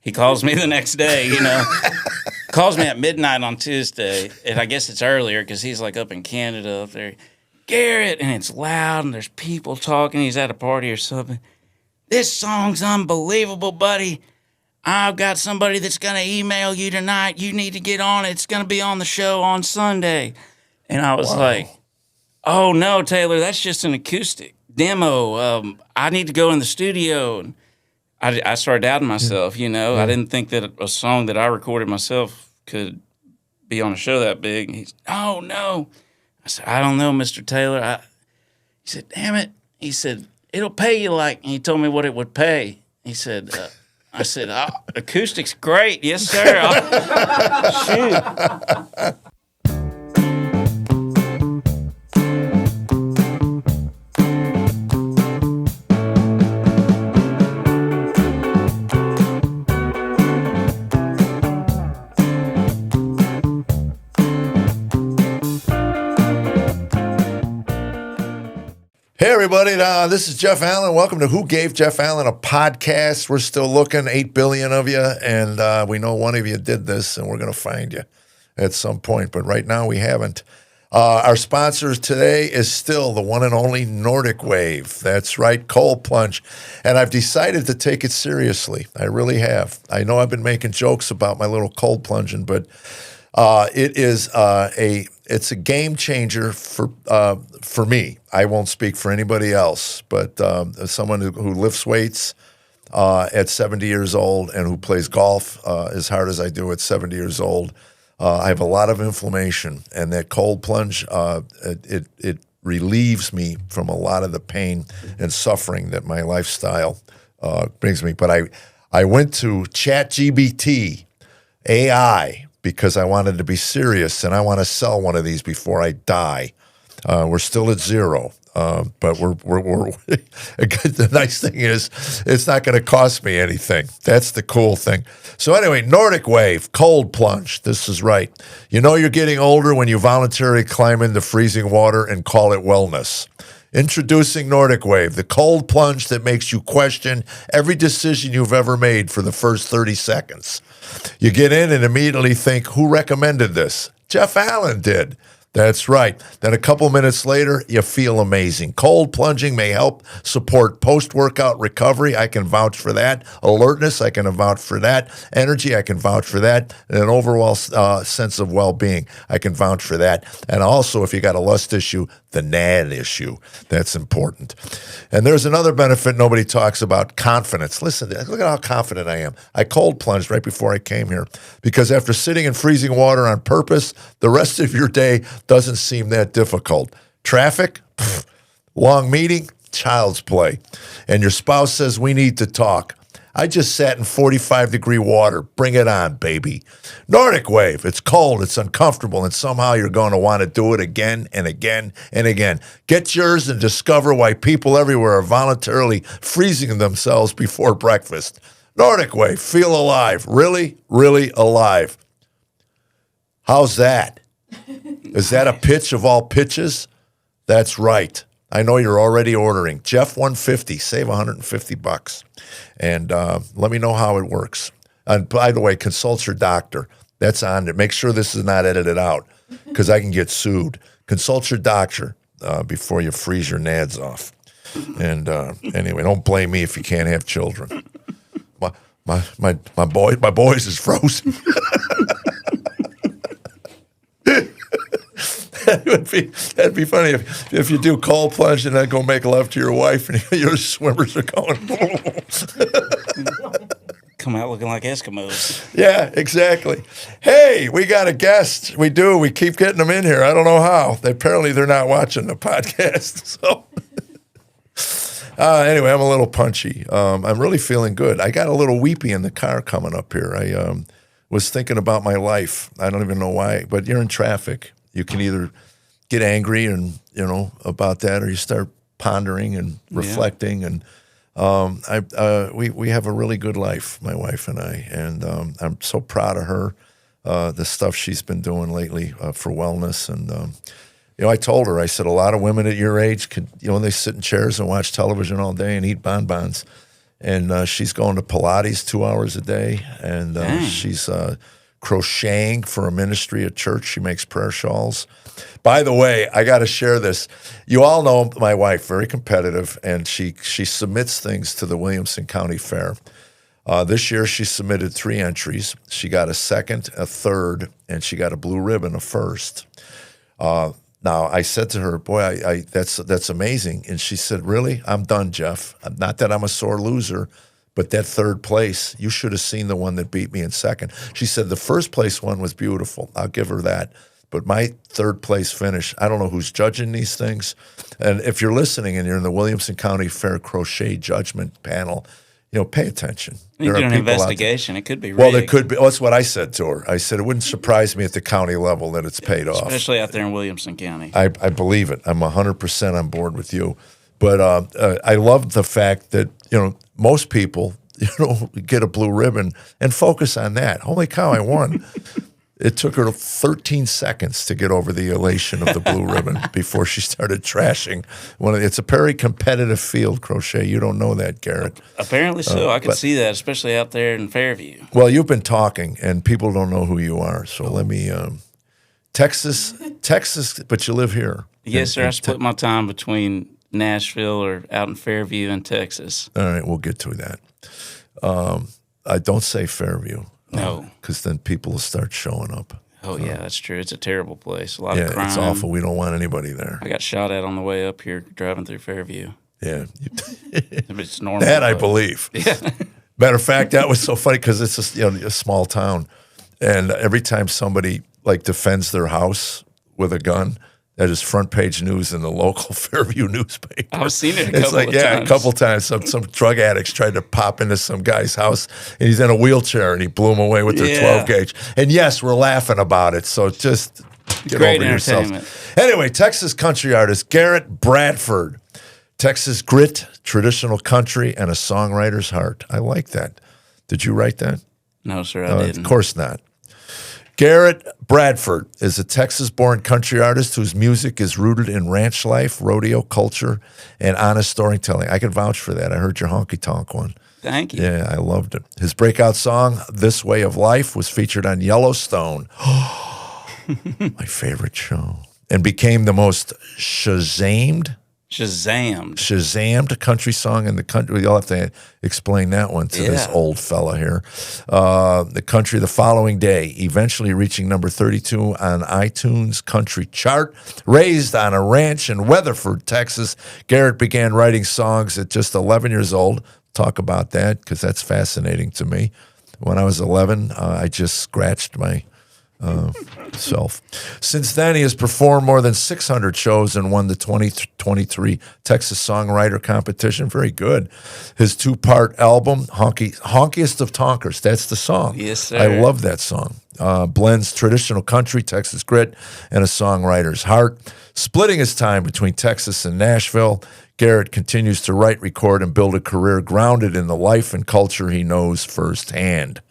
He calls me the next day, you know. Calls me at midnight on Tuesday, and I guess it's earlier because he's like up in Canada up there. Garret, and it's loud, and there's people talking. He's at a party or something. This song's unbelievable, buddy. I've got somebody that's going to email you tonight. You need to get on it. It's going to be on the show on Sunday. And I was like, oh, no, Taylor, that's just an acoustic demo. I need to go in the studio. And I started doubting myself, you know. I didn't think that a song that I recorded myself could be on a show that big. And he's, oh, no. I said, I don't know, Mr. Taylor. He said, damn it. He said, it'll pay you like, and he told me what it would pay. He said, I said, oh, acoustic's great. Yes, sir. Shoot. Hey, everybody. This is Jeff Allen. Welcome to Who Gave Jeff Allen a Podcast. We're still looking, 8 billion of you, and we know one of you did this, and we're going to find you at some point, but right now we haven't. Our sponsor today is still the one and only Nordic Wave. That's right, cold plunge. And I've decided to take it seriously. I really have. I know I've been making jokes about my little cold plunging, but it's a game changer for me. I won't speak for anybody else, but as someone who lifts weights at 70 years old and who plays golf as hard as I do at 70 years old, I have a lot of inflammation, and that cold plunge, it relieves me from a lot of the pain and suffering that my lifestyle brings me. But I went to ChatGPT AI because I wanted to be serious, and I want to sell one of these before I die. We're still at zero, but we're the nice thing is it's not going to cost me anything. That's the cool thing. So anyway, Nordic Wave, cold plunge. This is right. You know you're getting older when you voluntarily climb into freezing water and call it wellness. Introducing Nordic Wave, the cold plunge that makes you question every decision you've ever made for the first 30 seconds. You get in and immediately think, who recommended this? Jeff Allen did. That's right. Then a couple minutes later, you feel amazing. Cold plunging may help support post-workout recovery. I can vouch for that. Alertness, I can vouch for that. Energy, I can vouch for that. And an overall sense of well-being, I can vouch for that. And also, if you got a lust issue, the NAD issue. That's important. And there's another benefit nobody talks about, confidence. Listen, look at how confident I am. I cold plunged right before I came here because after sitting in freezing water on purpose, the rest of your day doesn't seem that difficult. Traffic, long meeting, child's play. And your spouse says, we need to talk. I just sat in 45-degree water. Bring it on, baby. Nordic Wave. It's cold, it's uncomfortable, and somehow you're going to want to do it again and again and again. Get yours and discover why people everywhere are voluntarily freezing themselves before breakfast. Nordic Wave. Feel alive. Really, really alive. How's that? Is that a pitch of all pitches? That's right. I know you're already ordering. Jeff 150, save $150. And let me know how it works. And by the way, consult your doctor. That's on there. Make sure this is not edited out because I can get sued. Consult your doctor before you freeze your nads off. And anyway, don't blame me if you can't have children. My boys is frozen. That'd be funny if you do cold plunge and then go make love to your wife and your swimmers are going. Come out looking like Eskimos. Yeah, exactly. Hey, we got a guest. We do. We keep getting them in here. I don't know how. Apparently they're not watching the podcast. So anyway, I'm a little punchy. I'm really feeling good. I got a little weepy in the car coming up here. I was thinking about my life. I don't even know why, but you're in traffic. You can either get angry and about that, or you start pondering and reflecting. And we have a really good life, my wife and I, and I'm so proud of her. The stuff she's been doing lately for wellness, and I told her, I said, a lot of women at your age could, they sit in chairs and watch television all day and eat bonbons. and she's going to Pilates 2 hours a day, and she's crocheting for a ministry at church. She makes prayer shawls. By the way, I got to share this. You all know my wife, very competitive, and she submits things to the Williamson County Fair. This year, she submitted 3 entries. She got a second, a third, and she got a blue ribbon, a first. Now, I said to her, boy, that's amazing. And she said, really? I'm done, Jeff. Not that I'm a sore loser, but that third place, you should have seen the one that beat me in second. She said the first place one was beautiful. I'll give her that. But my third place finish, I don't know who's judging these things. And if you're listening and you're in the Williamson County Fair Crochet Judgment panel, pay attention. You do an investigation. It could be rigged. Well, it could be. Well, that's what I said to her. I said it wouldn't surprise me at the county level that it's paid off. Especially out there in Williamson County. I believe it. I'm 100% on board with you. But I love the fact that, most people, get a blue ribbon and focus on that. Holy cow, I won. It took her 13 seconds to get over the elation of the blue ribbon before she started trashing. It's a very competitive field, crochet. You don't know that, Garret. Apparently so. I could see that, especially out there in Fairview. Well, you've been talking, and people don't know who you are. So let me Texas, but you live here. Yes, sir. I split my time between Nashville or out in Fairview and Texas. All right, we'll get to that. I don't say Fairview. No. Because then people will start showing up. Oh, yeah, that's true. It's a terrible place. A lot of crime. It's awful. We don't want anybody there. I got shot at on the way up here driving through Fairview. Yeah. It's normal. That I believe. Yeah. Matter of fact, that was so funny because it's a small town. And every time somebody defends their house with a gun, that is front page news in the local Fairview newspaper. I've seen it a couple of times. A couple times. Some drug addicts tried to pop into some guy's house, and he's in a wheelchair, and he blew him away with their 12 gauge. And yes, we're laughing about it. So just get Great over yourself. Anyway, Texas country artist Garret Bradford, Texas grit, traditional country, and a songwriter's heart. I like that. Did you write that? No, sir, I didn't. Of course not. Garret Bradford is a Texas-born country artist whose music is rooted in ranch life, rodeo culture, and honest storytelling. I can vouch for that. I heard your honky-tonk one. Thank you. Yeah, I loved it. His breakout song, This Way of Life, was featured on Yellowstone, my favorite show, and became the most Shazammed country song in the country. You'll have to explain that one to this old fella here. The country the following day, eventually reaching number 32 on iTunes country chart. Raised on a ranch in Weatherford, Texas, Garret began writing songs at just 11 years old. Talk about that because that's fascinating to me. When I was 11, I just scratched my self. Since then, he has performed more than 600 shows and won the 2023 Texas Songwriter Competition. Very good. His 2-part album, Honkiest of Tonkers, that's the song. Yes, sir. I love that song. Blends traditional country, Texas grit, and a songwriter's heart. Splitting his time between Texas and Nashville, Garret continues to write, record, and build a career grounded in the life and culture he knows firsthand.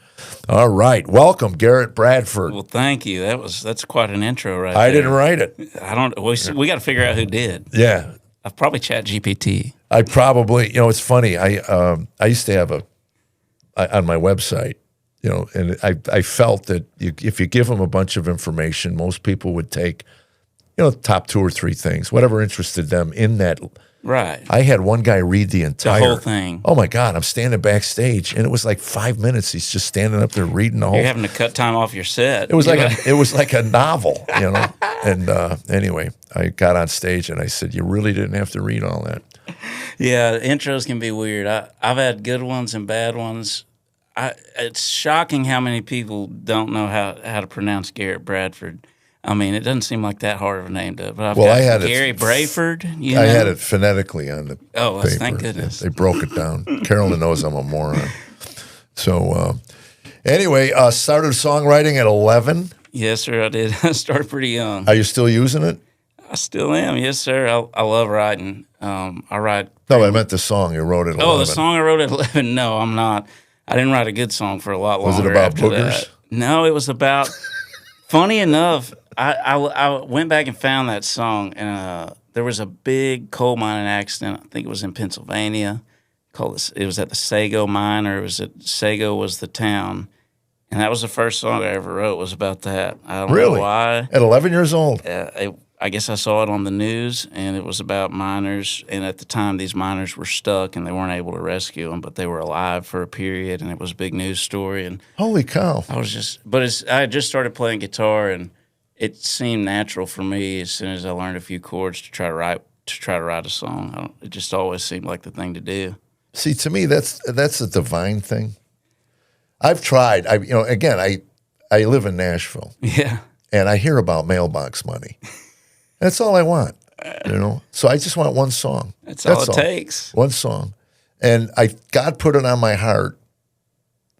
All right. Welcome, Garret Bradford. Well, thank you. That's quite an intro right there. I didn't write it. I don't. We got to figure out who did. Yeah. I've probably chat GPT. I probably, it's funny. I used to have on my website, and I felt that if you give them a bunch of information, most people would take, the top 2 or 3 things, whatever interested them in that. Right. I had one guy read the whole thing. Oh my God! I'm standing backstage, and it was like 5 minutes. He's just standing up there reading the whole. You're having to cut time off your set. It was like a novel, And anyway, I got on stage and I said, "You really didn't have to read all that." Yeah, intros can be weird. I've had good ones and bad ones. It's shocking how many people don't know how to pronounce Garret Bradford. I mean, it doesn't seem like that hard of a name to. But I had Garret Bradford. I had it phonetically on the paper. Thank goodness. They broke it down. Carolyn knows I'm a moron. So anyway, started songwriting at 11. Yes, sir, I did. I started pretty young. Are you still using it? I still am. Yes, sir. I love writing. I write. No, I meant the song you wrote at 11. Oh, the song I wrote at 11. No, I'm not. I didn't write a good song for a lot longer. Was it about after boogers? That. No, it was about. Funny enough, I went back and found that song, and there was a big coal mining accident. I think it was in Pennsylvania. called this. It was at the Sago Mine, or Sago was the town, and that was the first song I ever wrote. Was about that. I don't know Really? why. At 11 years old? I guess I saw it on the news, and it was about miners. And at the time, these miners were stuck, and they weren't able to rescue them, but they were alive for a period, and it was a big news story. And Holy cow. I had just started playing guitar, and it seemed natural for me as soon as I learned a few chords to try to write a song. It just always seemed like the thing to do. See, to me, that's a divine thing. I've tried. I live in Nashville, Yeah. and I hear about mailbox money. That's all I want, So I just want one song. That's all it takes. One song. And God put it on my heart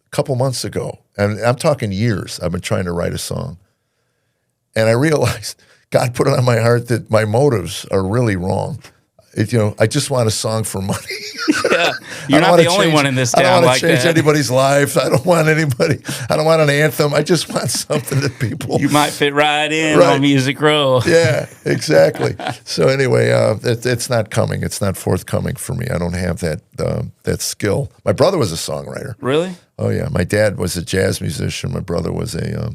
a couple months ago. And I'm talking years. I've been trying to write a song. And I realized God put it on my heart that my motives are really wrong. I just want a song for money. Yeah, you're not the only one in this town like that. I don't want to change anybody's life. I don't want an anthem. I just want something that people... You might fit right in on Music Row. Yeah, exactly. So anyway, it's not coming. It's not forthcoming for me. I don't have that skill. My brother was a songwriter. Really? Oh, yeah. My dad was a jazz musician. My brother was a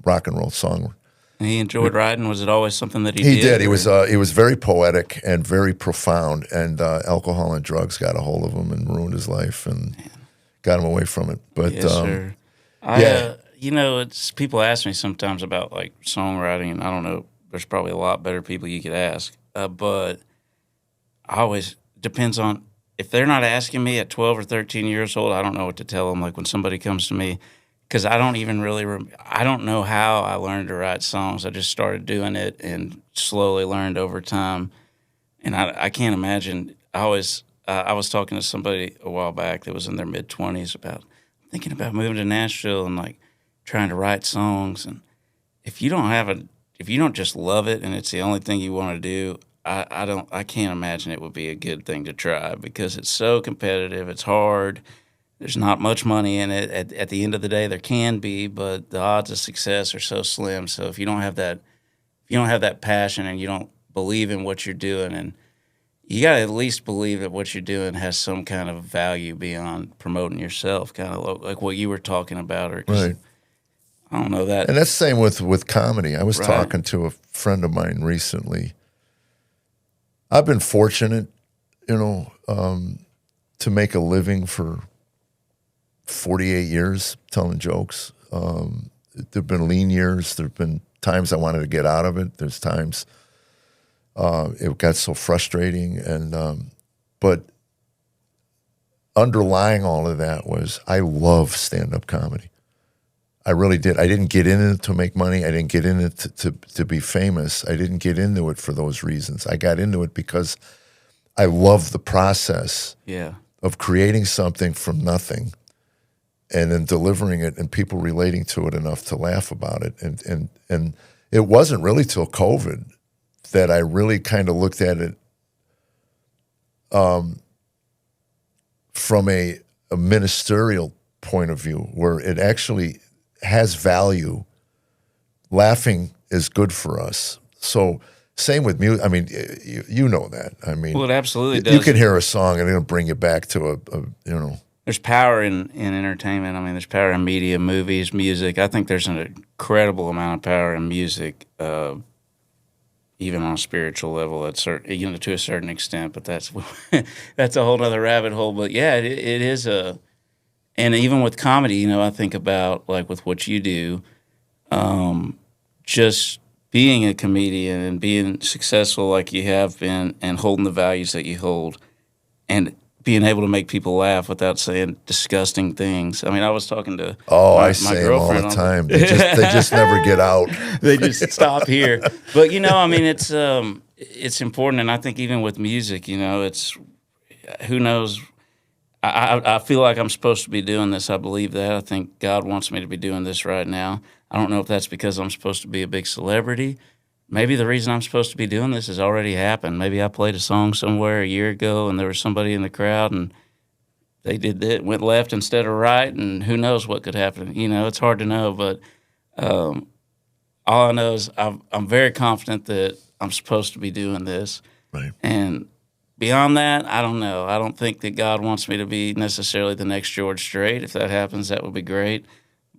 rock and roll songwriter. And he enjoyed writing. Was it always something that he did? He did. He was very poetic and very profound. And alcohol and drugs got a hold of him and ruined his life and got him away from it. But yes, sir. It's people ask me sometimes about like songwriting, and I don't know. There's probably a lot better people you could ask, but I always depends on if they're not asking me at 12 or 13 years old. I don't know what to tell them. Like when somebody comes to me. Because I don't even really I don't know how I learned to write songs. I just started doing it and slowly learned over time. And I can't imagine. I was talking to somebody a while back that was in their mid-20s about thinking about moving to Nashville and like trying to write songs. And if you don't just love it and it's the only thing you want to do, I can't imagine it would be a good thing to try because it's so competitive. It's hard. There's not much money in it. At the end of the day, there can be, but the odds of success are so slim. So if you don't have that passion and you don't believe in what you're doing, and you got to at least believe that what you're doing has some kind of value beyond promoting yourself, kind of like what you were talking about. Or just, right. I don't know that. And that's the same with comedy. I was talking to a friend of mine recently. I've been fortunate, to make a living for 48 years telling jokes. There have been lean years. There have been times I wanted to get out of it. There's times it got so frustrating. But underlying all of that was I love stand-up comedy. I really did. I didn't get in it to make money. I didn't get in it to be famous. I didn't get into it for those reasons. I got into it because I love the process of creating something from nothing and then delivering it and people relating to it enough to laugh about it. And it wasn't really till COVID that I really kind of looked at it from a ministerial point of view where it actually has value. Laughing is good for us. So same with music. I mean, you know that. I mean, well, it absolutely does. You can hear a song and it'll bring you back to There's power in entertainment. I mean, there's power in media, movies, music. I think there's an incredible amount of power in music, even on a spiritual level, to a certain extent. But that's that's a whole other rabbit hole. But yeah, it is and even with comedy, I think about like with what you do, just being a comedian and being successful like you have been, and holding the values that you hold, and being able to make people laugh without saying disgusting things. I mean, I was talking to I say them all the time. They just never get out. They just stop here. But I mean, it's important, and I think even with music, it's who knows. I feel like I'm supposed to be doing this. I believe that. I think God wants me to be doing this right now. I don't know if that's because I'm supposed to be a big celebrity. Maybe the reason I'm supposed to be doing this has already happened. Maybe I played a song somewhere a year ago and there was somebody in the crowd and they did that, went left instead of right, and who knows what could happen. It's hard to know, but all I know is I'm very confident that I'm supposed to be doing this. Right. And beyond that, I don't know. I don't think that God wants me to be necessarily the next George Strait. If that happens, that would be great.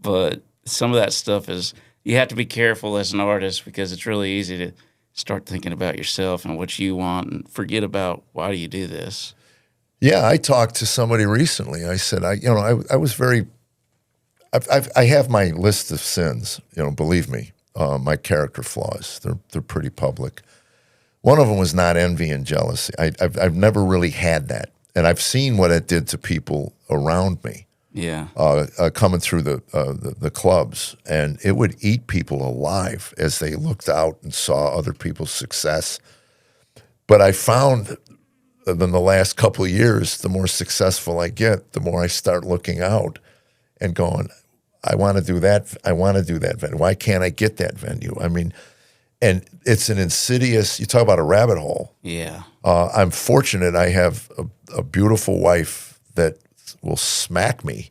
But some of that stuff is, you have to be careful as an artist because it's really easy to start thinking about yourself and what you want and forget about why do you do this. Yeah, I talked to somebody recently. I said, I was very, I have my list of sins. Believe me, my character flaws. They're pretty public. One of them was not envy and jealousy. I've never really had that, and I've seen what it did to people around me. Yeah. Coming through the clubs, and it would eat people alive as they looked out and saw other people's success. But I found in the last couple of years, the more successful I get, the more I start looking out and going, I want to do that. I want to do that venue. Why can't I get that venue? I mean, and it's an insidious, you talk about a rabbit hole. Yeah. I'm fortunate I have a beautiful wife that will smack me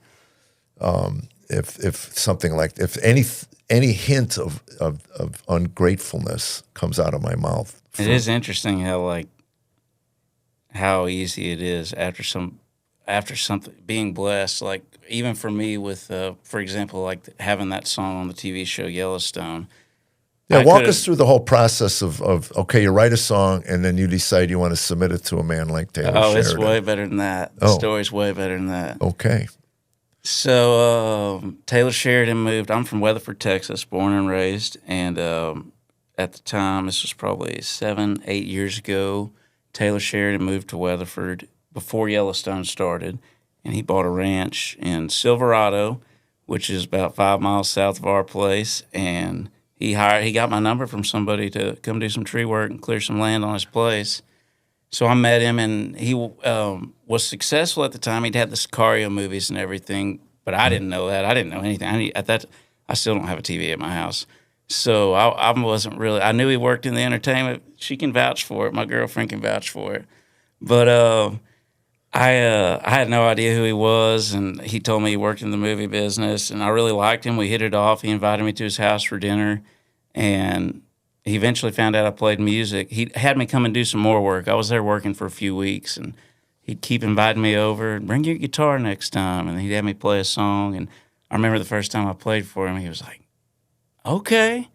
if something like, if any hint of ungratefulness comes out of my mouth. It is interesting how easy it is after something being blessed. Like even for me with, for example, like having that song on the TV show Yellowstone. Yeah, walk us through the whole process of okay, you write a song and then you decide you want to submit it to a man like Taylor Sheridan. It's way better than that. The story's way better than that. Okay. So Taylor Sheridan moved. I'm from Weatherford, Texas, born and raised. And at the time, this was probably 7-8 years ago, Taylor Sheridan moved to Weatherford before Yellowstone started. And he bought a ranch in Silverado, which is about 5 miles south of our place. And he got my number from somebody to come do some tree work and clear some land on his place. So I met him, and he was successful at the time. He'd had the Sicario movies and everything, but I didn't know that. I didn't know anything. I still don't have a TV at my house. So I wasn't really – I knew he worked in the entertainment. She can vouch for it. My girlfriend can vouch for it. But I had no idea who he was, and he told me he worked in the movie business, and I really liked him. We hit it off. He invited me to his house for dinner, and he eventually found out I played music. He had me come and do some more work. I was there working for a few weeks, and he'd keep inviting me over, bring your guitar next time, and he'd have me play a song. And I remember the first time I played for him, he was like, okay,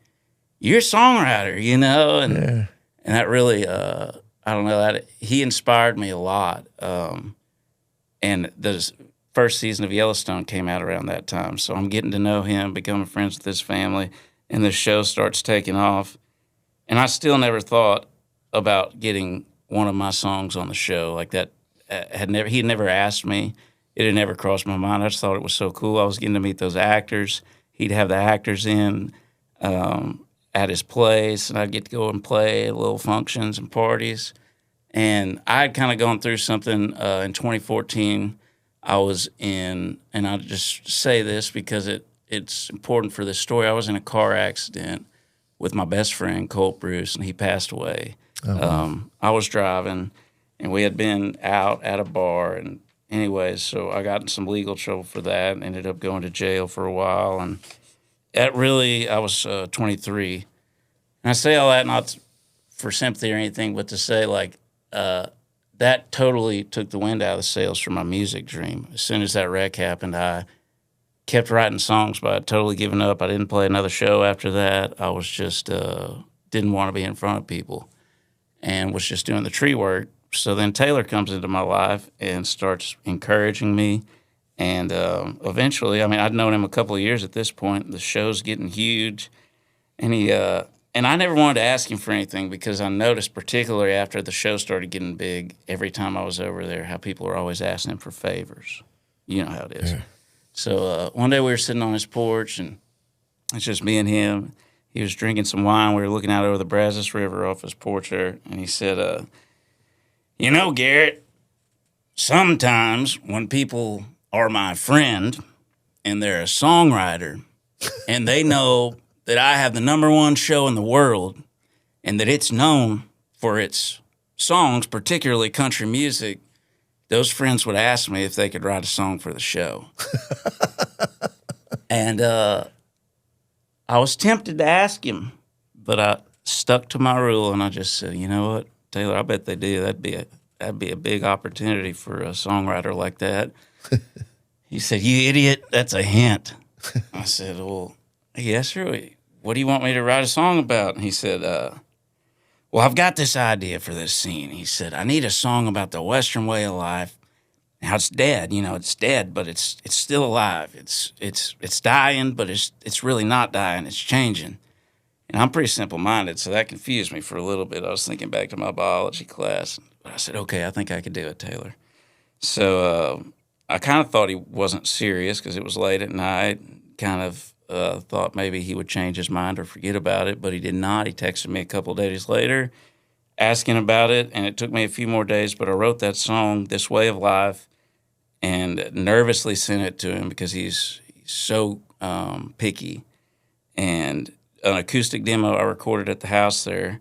you're a songwriter, and that really I don't know, that he inspired me a lot. And the first season of Yellowstone came out around that time. So I'm getting to know him, becoming friends with his family, and the show starts taking off. And I still never thought about getting one of my songs on the show. Like that he had never asked me. It had never crossed my mind. I just thought it was so cool. I was getting to meet those actors. He'd have the actors in at his place, and I'd get to go and play at little functions and parties. And I had kind of gone through something in 2014. I was in, and I'll just say this because it's important for this story. I was in a car accident with my best friend, Colt Bruce, and he passed away. I was driving, and we had been out at a bar. And anyways, so I got in some legal trouble for that and ended up going to jail for a while. And I was 23. And I say all that not for sympathy or anything, but to say, like, that totally took the wind out of the sails for my music dream. As soon as that wreck happened, I kept writing songs, but I'd totally given up. I didn't play another show after that. I was just didn't want to be in front of people and was just doing the tree work. So then Taylor comes into my life and starts encouraging me. And eventually, I mean, I'd known him a couple of years at this point. The show's getting huge. And and I never wanted to ask him for anything because I noticed, particularly after the show started getting big, every time I was over there, how people were always asking him for favors. You know how it is. Yeah. So one day we were sitting on his porch, and it's just me and him. He was drinking some wine. We were looking out over the Brazos River off his porch there, and he said, Garrett, sometimes when people are my friend and they're a songwriter and they know that I have the #1 show in the world and that it's known for its songs, particularly country music, those friends would ask me if they could write a song for the show. And I was tempted to ask him, but I stuck to my rule and I just said, you know what, Taylor, I bet they do. That'd be that'd be a big opportunity for a songwriter like that. He said, "You idiot, that's a hint." I said, "Well, yes, sir. What do you want me to write a song about?" And he said, "Well, I've got this idea for this scene." He said, "I need a song about the Western way of life. How it's dead, it's dead, but it's still alive. It's dying, but it's really not dying. It's changing." And I'm pretty simple-minded, so that confused me for a little bit. I was thinking back to my biology class. But I said, "Okay, I think I could do it, Taylor." So I kind of thought he wasn't serious because it was late at night. Kind of thought maybe he would change his mind or forget about it, but he did not. He texted me a couple of days later asking about it, and it took me a few more days, but I wrote that song, This Way of Life, and nervously sent it to him because he's so picky. And an acoustic demo I recorded at the house there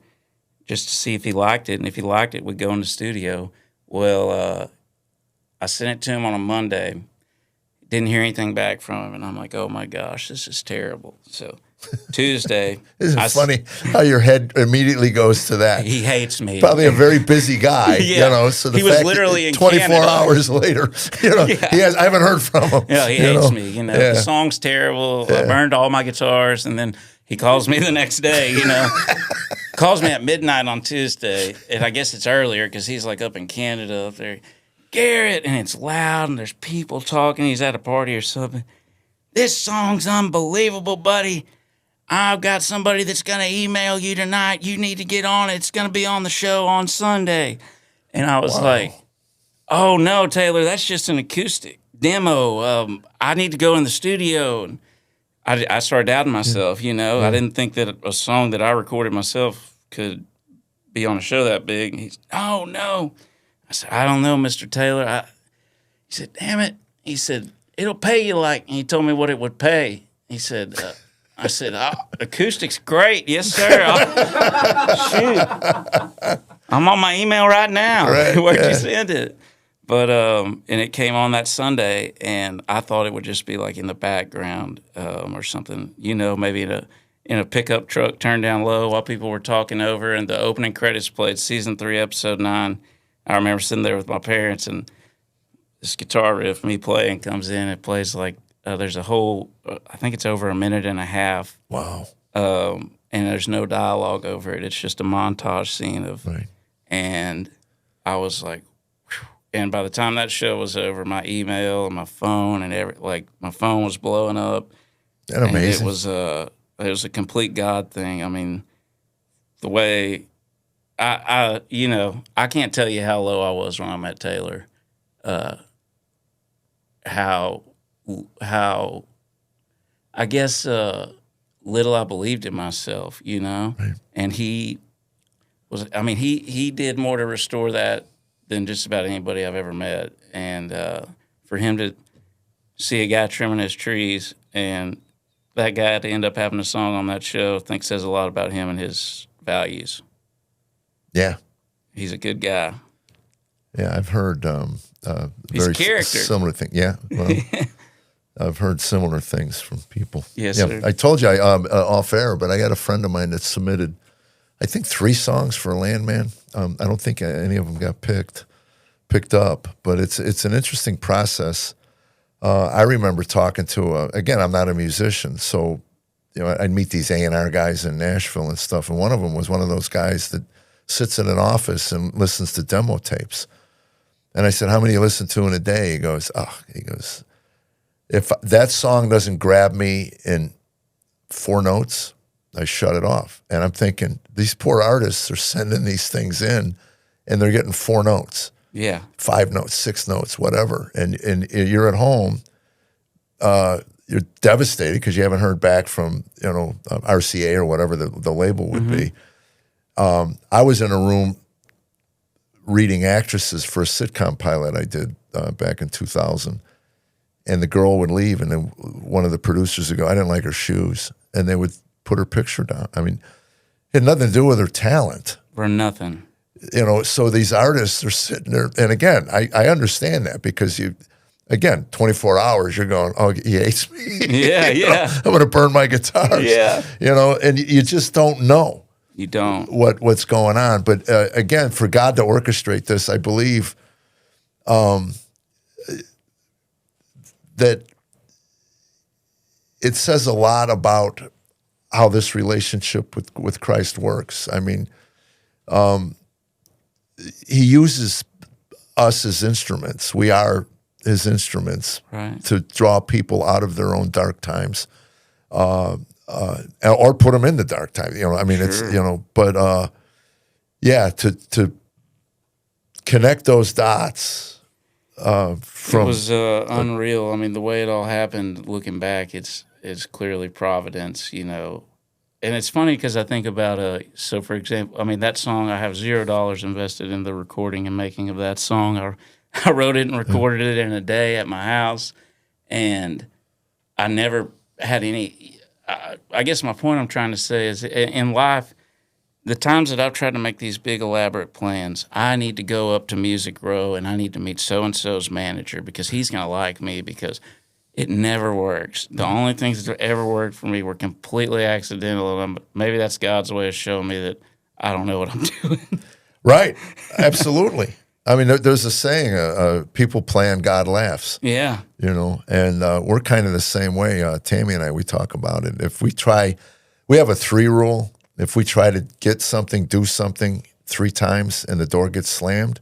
just to see if he liked it, and if he liked it, we'd go in the studio. Well, I sent it to him on a Monday. Didn't hear anything back from him, and I'm like, oh my gosh, this is terrible. So Tuesday. Isn't it funny how your head immediately goes to that? He hates me. Probably a very busy guy, yeah. So the he was fact literally in 24 Canada. hours later, I haven't heard from him. Yeah, he hates me. The song's terrible. I burned all my guitars, and then he calls me the next day. Calls me at midnight on Tuesday, and I guess it's earlier because he's like up in Canada up there. Garret, and it's loud, and there's people talking. He's at a party or something. This song's unbelievable, buddy. I've got somebody that's going to email you tonight. You need to get on it. It's going to be on the show on Sunday. And I was like, oh, no, Taylor, that's just an acoustic demo. I need to go in the studio. And I started doubting myself, I didn't think that a song that I recorded myself could be on a show that big. And he's, oh, no. I said, I don't know, Mr. Taylor. He said, damn it. He said, it'll pay you like, and he told me what it would pay. He said, I said, acoustic's great. Yes, sir. Shoot. I'm on my email right now. Right, Where'd you send it? But, and it came on that Sunday, and I thought it would just be like in the background or something, maybe in a pickup truck turned down low while people were talking over, and the opening credits played season 3, episode 9. I remember sitting there with my parents, and this guitar riff, me playing, comes in. It plays like there's a whole, I think it's over a minute and a half. Wow. And there's no dialogue over it. It's just a montage scene of, and I was like, whew. And by the time that show was over, my email and my phone and my phone was blowing up. That's amazing. And it was a complete God thing. I mean, the way. I can't tell you how low I was when I met Taylor. How I guess little I believed in myself, Right. And he did more to restore that than just about anybody I've ever met. And for him to see a guy trimming his trees and that guy to end up having a song on that show, I think says a lot about him and his values. Yeah. He's a good guy. Yeah, I've heard He's very a character. Similar thing. Yeah, well, I've heard similar things from people. Yes, yeah, sir. I told you off air, but I got a friend of mine that submitted, I think 3 songs for Landman. I don't think any of them got picked up, but it's an interesting process. I remember talking to again, I'm not a musician, so I'd meet these A&R guys in Nashville and stuff, and one of them was one of those guys that sits in an office and listens to demo tapes. And I said, how many you listen to in a day? He goes, if that song doesn't grab me in 4 notes, I shut it off. And I'm thinking, these poor artists are sending these things in, and they're getting 4 notes. Yeah. 5 notes, 6 notes, whatever. And you're at home, you're devastated because you haven't heard back from, RCA or whatever the label would be. I was in a room reading actresses for a sitcom pilot I did back in 2000. And the girl would leave, and then one of the producers would go, I didn't like her shoes. And they would put her picture down. I mean, it had nothing to do with her talent. For nothing. So these artists are sitting there. And again, I understand that because 24 hours, you're going, oh, he hates me. Yeah, yeah. I'm going to burn my guitars. Yeah. And you just don't know. You don't. what's going on. But again, for God to orchestrate this, I believe that it says a lot about how this relationship with Christ works. I mean, he uses us as instruments. We are his instruments to draw people out of their own dark times, or put them in the dark time. I mean, it's but to connect those dots. From it was unreal. I mean, the way it all happened, looking back, it's clearly providence, And it's funny because I think about so for example, I mean, that song, I have $0 invested in the recording and making of that song. I wrote it and recorded it in a day at my house, and I never had any. I guess my point I'm trying to say is in life, the times that I've tried to make these big elaborate plans, I need to go up to Music Row and I need to meet so-and-so's manager because he's going to like me, because it never works. The only things that ever worked for me were completely accidental, and maybe that's God's way of showing me that I don't know what I'm doing. Right. Absolutely. I mean, there's a saying, people plan, God laughs. Yeah. And we're kind of the same way. Tammy and I, we talk about it. If we have a 3 rule. If we try to get something, do something 3 times and the door gets slammed,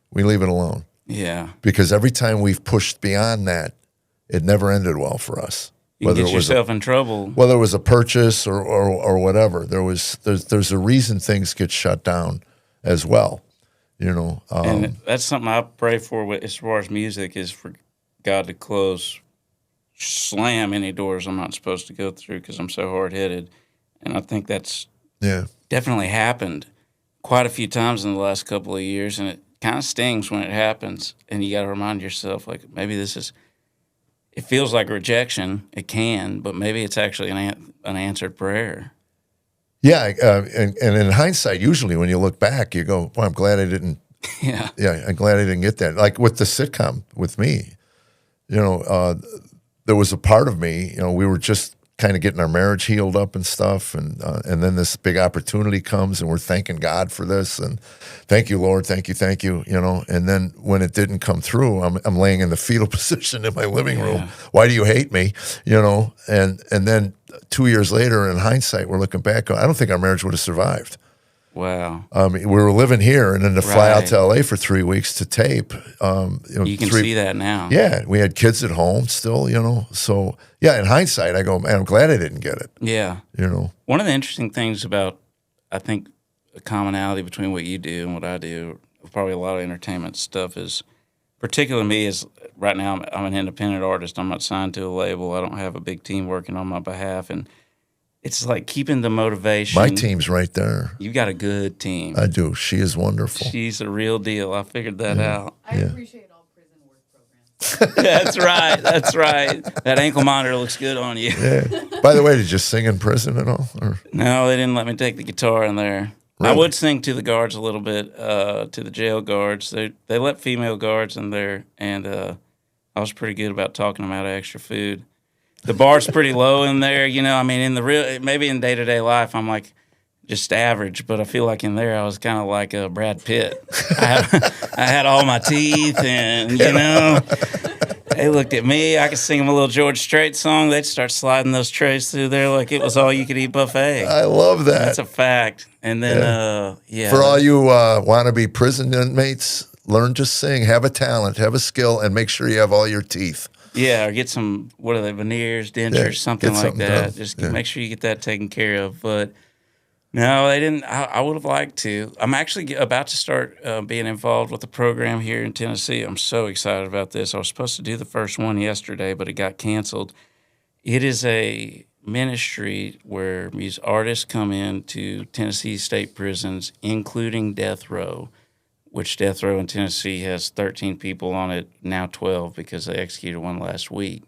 we leave it alone. Yeah. Because every time we've pushed beyond that, it never ended well for us. You get yourself in trouble. Whether it was a purchase or whatever, there's a reason things get shut down as well. And that's something I pray for as far as music, is for God to slam any doors I'm not supposed to go through because I'm so hard-headed. And I think that's definitely happened quite a few times in the last couple of years, and it kind of stings when it happens. And you got to remind yourself, like, maybe it feels like rejection. It can, but maybe it's actually an answered prayer. Yeah, and in hindsight, usually when you look back, you go, well, I'm glad I didn't. Yeah. Yeah, I'm glad I didn't get that. Like with the sitcom with me, there was a part of me, we were just kind of getting our marriage healed up and stuff, and then this big opportunity comes, and we're thanking God for this, and thank you, Lord, thank you, and then when it didn't come through, I'm laying in the fetal position in my living room. Why do you hate me? And then 2 years later, in hindsight, we're looking back, I don't think our marriage would have survived. Wow. We were living here, and then to fly out to LA for 3 weeks to tape. You can see that now. Yeah, we had kids at home still, So yeah, in hindsight, I go, man, I'm glad I didn't get it. Yeah. One of the interesting things about, I think, a commonality between what you do and what I do, probably a lot of entertainment stuff, is, particularly me, is right now I'm an independent artist. I'm not signed to a label. I don't have a big team working on my behalf, and it's like keeping the motivation. My team's right there. You got a good team. I do. She is wonderful. She's a real deal. I figured that out. I appreciate all prison work programs. That's right. That's right. That ankle monitor looks good on you. Yeah. By the way, did you sing in prison at all? Or? No, they didn't let me take the guitar in there. Really? I would sing to the guards a little bit, to the jail guards. They let female guards in there, and I was pretty good about talking them out of extra food. The bar's pretty low in there, I mean, in the real, maybe in day-to-day life, I'm like just average, but I feel like in there I was kind of like Brad Pitt. I had all my teeth, and, they looked at me. I could sing them a little George Strait song. They'd start sliding those trays through there like it was all-you-could-eat buffet. I love that. That's a fact. And then, For all you wannabe prison inmates, learn to sing, have a talent, have a skill, and make sure you have all your teeth. Yeah, or get some, what are they, veneers, dentures, something like that. Done. Just make sure you get that taken care of. But no, they didn't. I would have liked to. I'm actually about to start being involved with a program here in Tennessee. I'm so excited about this. I was supposed to do the first one yesterday, but it got canceled. It is a ministry where artists come into Tennessee state prisons, including death row, which death row in Tennessee has 13 people on it, now 12 because they executed one last week.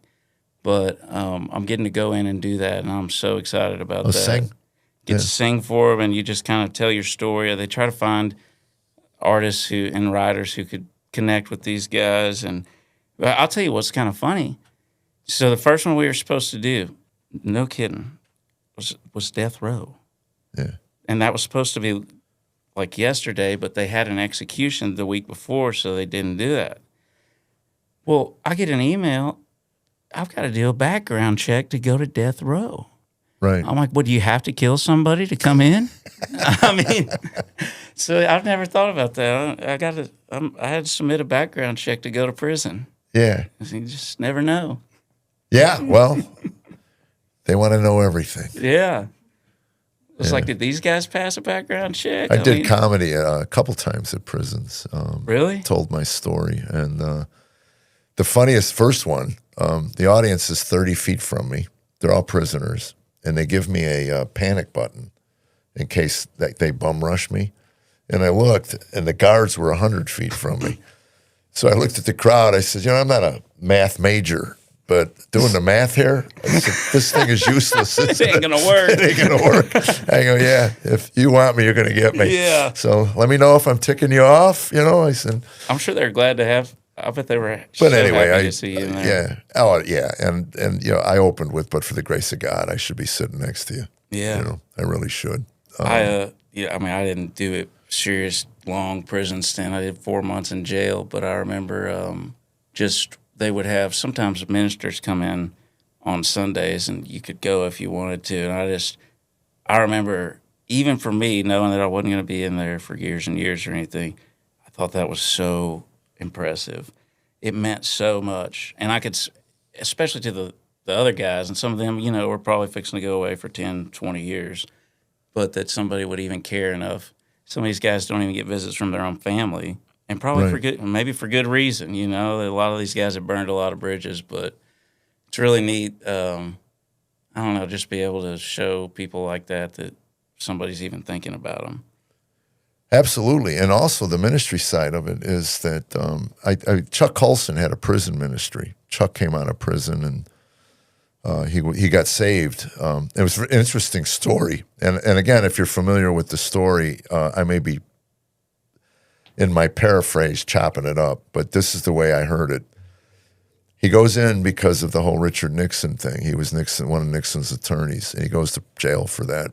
But I'm getting to go in and do that, and I'm so excited about that. Sing. Get to sing for them, and you just kind of tell your story. They try to find artists and writers who could connect with these guys. And I'll tell you what's kind of funny. So the first one we were supposed to do, no kidding, was Death Row. Yeah. and that was supposed to be like yesterday, but they had an execution the week before, so they didn't do that. Well, I get an email. I've got to do a background check to go to death row. Right. I'm like, what, do you have to kill somebody to come in? I mean, so I've never thought about that. I had to submit a background check to go to prison. Yeah. You just never know. Yeah. Well, they want to know everything. Yeah. It's like, did these guys pass a background check? I did mean, comedy a couple times at prisons. Really? Told my story. And the funniest first one, the audience is 30 feet from me. They're all prisoners. And they give me a panic button in case they bum rush me. And I looked, and the guards were 100 feet from me. So I looked at the crowd. I said, I'm not a math major, but doing the math here, I said, this thing is useless. It ain't going to work. It ain't going to work. I go, yeah, if you want me, you're going to get me. Yeah. So let me know if I'm ticking you off. I said. I'm sure they're glad to have. I bet they were. But so anyway, happy to see you in there. yeah, oh yeah, and I opened with, but for the grace of God, I should be sitting next to you. Yeah. I really should. I didn't do it serious long prison stint. I did 4 months in jail, but I remember they would have sometimes ministers come in on Sundays, and you could go if you wanted to. And I remember, even for me, knowing that I wasn't going to be in there for years and years or anything, I thought that was so impressive. It meant so much. And I could, especially to the other guys, and some of them, were probably fixing to go away for 10, 20 years, but that somebody would even care enough. Some of these guys don't even get visits from their own family, and probably maybe for good reason. A lot of these guys have burned a lot of bridges, but it's really neat. I don't know, just be able to show people like that somebody's even thinking about them. Absolutely, and also the ministry side of it is that Chuck Colson had a prison ministry. Chuck came out of prison, and he got saved. It was an interesting story, and again, if you're familiar with the story, I may be, in my paraphrase, chopping it up, but this is the way I heard it. He goes in because of the whole Richard Nixon thing. He was one of Nixon's attorneys, and he goes to jail for that.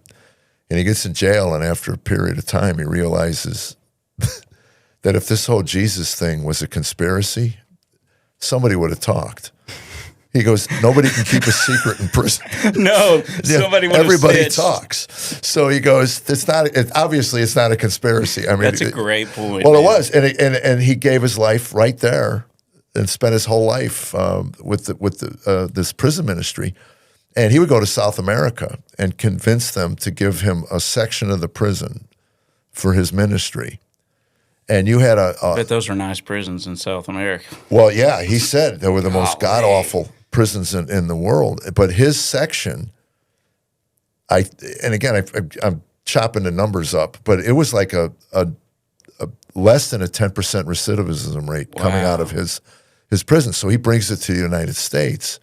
And he gets in jail, and after a period of time, he realizes that if this whole Jesus thing was a conspiracy, somebody would have talked. He goes, nobody can keep a secret in prison. No, somebody would have Everybody snitched. talks. So he goes, obviously it's not a conspiracy. I mean, That's a great point. Well, man. it was, and he gave his life right there, and spent his whole life with this prison ministry. And he would go to South America and convince them to give him a section of the prison for his ministry. And you had I bet those are nice prisons in South America. well, yeah, he said they were the most god-awful prisons in the world. But his section, I'm chopping the numbers up, but it was like a less than a 10% recidivism rate coming out of his prison. So he brings it to the United States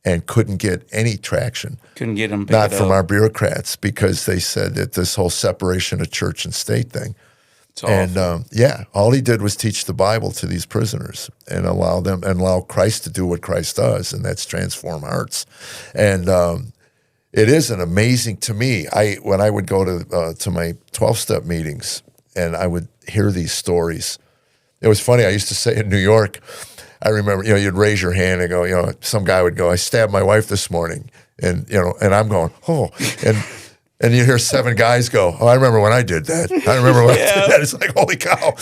and couldn't get any traction. Couldn't get them. Not from our bureaucrats, because they said that this whole separation of church and state thing. And all he did was teach the Bible to these prisoners and allow Christ to do what Christ does, and that's transform hearts. And it is an amazing, to me, when I would go to my 12-step meetings and I would hear these stories. It was funny. I used to say in New York, I remember, you'd raise your hand and go, some guy would go, I stabbed my wife this morning. And, and I'm going, oh, and you hear 7 guys go, oh, I remember when I did that. I remember when I did that. It's like, holy cow,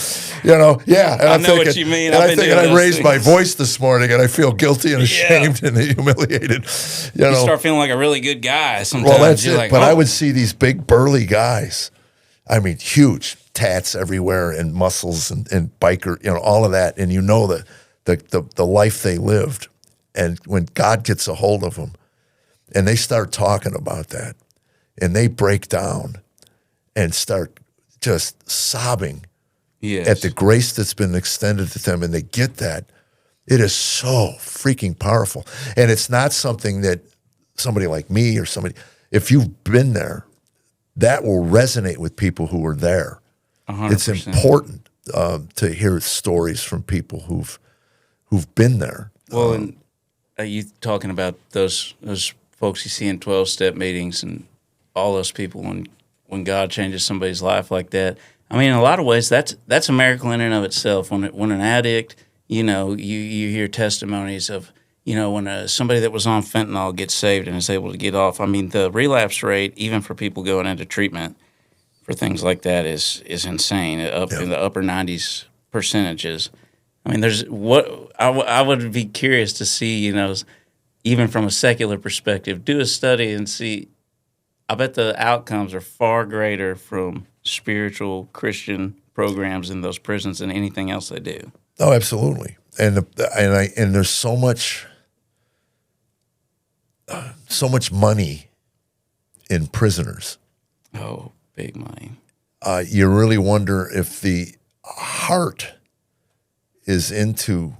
yeah. And I know what you mean. And I'm thinking I raised my voice this morning and I feel guilty and ashamed and humiliated. You start feeling like a really good guy sometimes. Well, that's it. Like, but I would see these big burly guys. I mean, huge tats everywhere and muscles and biker, all of that. And the life they lived. And when God gets a hold of them and they start talking about that and they break down and start just sobbing at the grace that's been extended to them, and they get that, it is so freaking powerful. And it's not something that somebody like me or somebody, if you've been there, that will resonate with people who were there. 100%. It's important to hear stories from people who've been there. Well, and are you talking about those folks you see in 12-step meetings and all those people, and when God changes somebody's life like that. I mean, in a lot of ways, that's a miracle in and of itself. When an addict, you hear testimonies of, when somebody that was on fentanyl gets saved and is able to get off. I mean, the relapse rate, even for people going into treatment for things like that, is insane, up in the upper 90s percentages. I mean, I would be curious to see, even from a secular perspective, do a study and see. I bet the outcomes are far greater from spiritual Christian programs in those prisons than anything else they do. Oh, absolutely. And there's so much money in prisoners. Oh, big money. You really wonder if the heart is into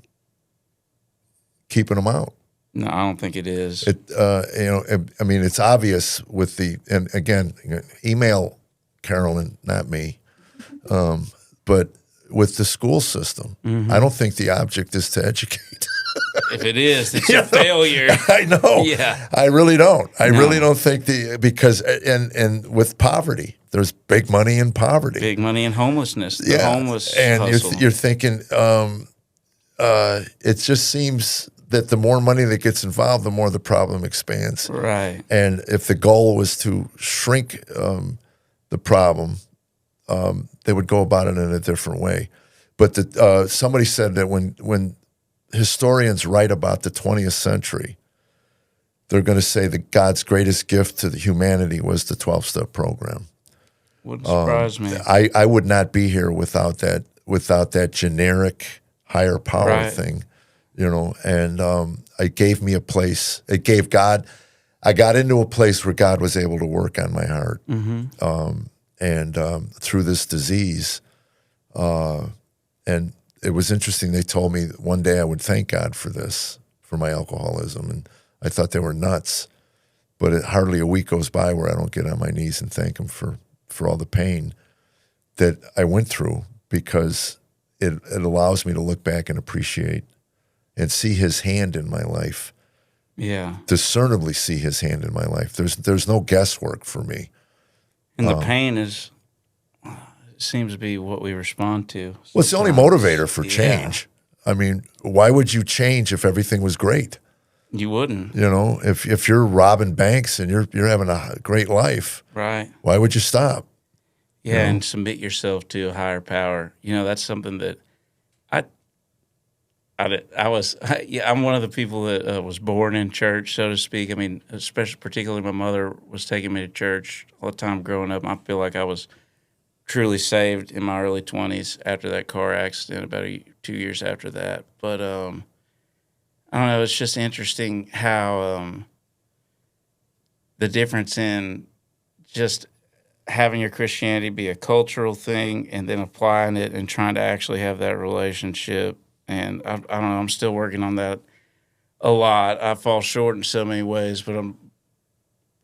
keeping them out. No, I don't think it is. I mean, it's obvious with and again, email Carolyn, not me, but with the school system, I don't think the object is to educate. If it is, it's a failure. I know. Yeah. I really don't. I really don't think because with poverty, there's big money in poverty. Big money in homelessness. The homeless and hustle. you're thinking, it just seems that the more money that gets involved, the more the problem expands. Right. And if the goal was to shrink the problem, they would go about it in a different way. But somebody said that when historians write about the 20th century, they're going to say that God's greatest gift to the humanity was the 12-step program. Wouldn't surprise me. I would not be here without that generic higher power thing. And it gave me a place. It gave God. I got into a place where God was able to work on my heart, and through this disease. And it was interesting. They told me one day I would thank God for this, for my alcoholism, and I thought they were nuts. But hardly a week goes by where I don't get on my knees and thank Him for all the pain that I went through, because it allows me to look back and appreciate and see His hand in my life. Yeah. Discernibly see His hand in my life. There's no guesswork for me. And the pain seems to be what we respond to. Well, it's the only motivator for change. I mean, why would you change if everything was great? You wouldn't. If you're robbing banks and you're having a great life, right? Why would you stop? Yeah, and submit yourself to a higher power. That's something that I'm one of the people that was born in church, so to speak. I mean, particularly my mother was taking me to church all the time growing up. I feel like I was truly saved in my early 20s after that car accident, about 2 years after that. But I don't know, it's just interesting how the difference in just having your Christianity be a cultural thing and then applying it and trying to actually have that relationship. And I don't know, I'm still working on that a lot. I fall short in so many ways, but I'm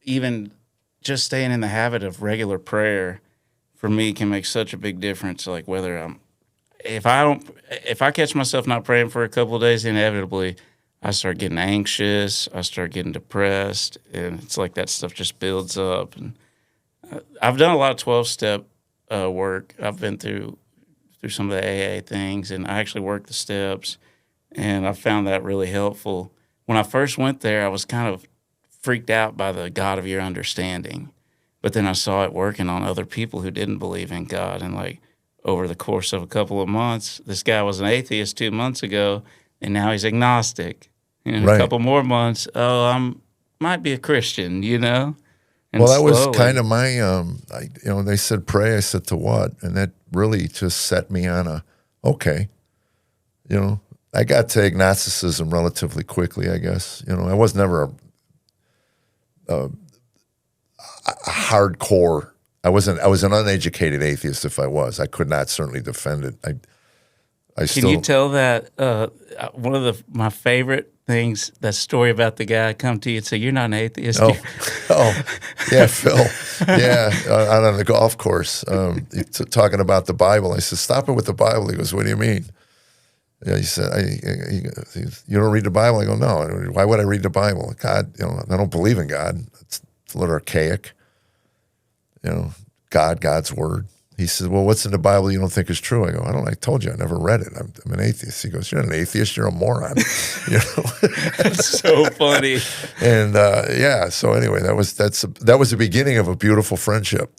even just staying in the habit of regular prayer for me can make such a big difference. Like if I catch myself not praying for a couple of days, inevitably I start getting anxious, I start getting depressed, and it's like that stuff just builds up. And I've done a lot of 12-step work. I've been through some of the AA things, and I actually work the steps, and I found that really helpful. When I first went there, I was kind of freaked out by the God of your understanding, but then I saw it working on other people who didn't believe in God, and like over the course of a couple of months, this guy was an atheist 2 months ago, and now he's agnostic. And in a couple more months, I might be a Christian, And well, that was slowly. kind of my, they said pray. I said to what? And that really just set me on okay. I got to agnosticism relatively quickly, I guess. I was never a hardcore. I was an uneducated atheist. If I was, I could not certainly defend it. Can you tell that one of my favorite things, that story about the guy come to you and say, "You're not an atheist." Yeah, Phil. Yeah, out on the golf course, talking about the Bible. I said, "Stop it with the Bible." He goes, "What do you mean?" Yeah, he said, "You don't read the Bible?" I go, "No. Why would I read the Bible? God, I don't believe in God. It's a little archaic. God's word. He says, well, what's in the Bible you don't think is true? I go, I told you, I never read it. I'm an atheist. He goes, you're not an atheist, you're a moron. You know? That's so funny. And so anyway, that was the beginning of a beautiful friendship.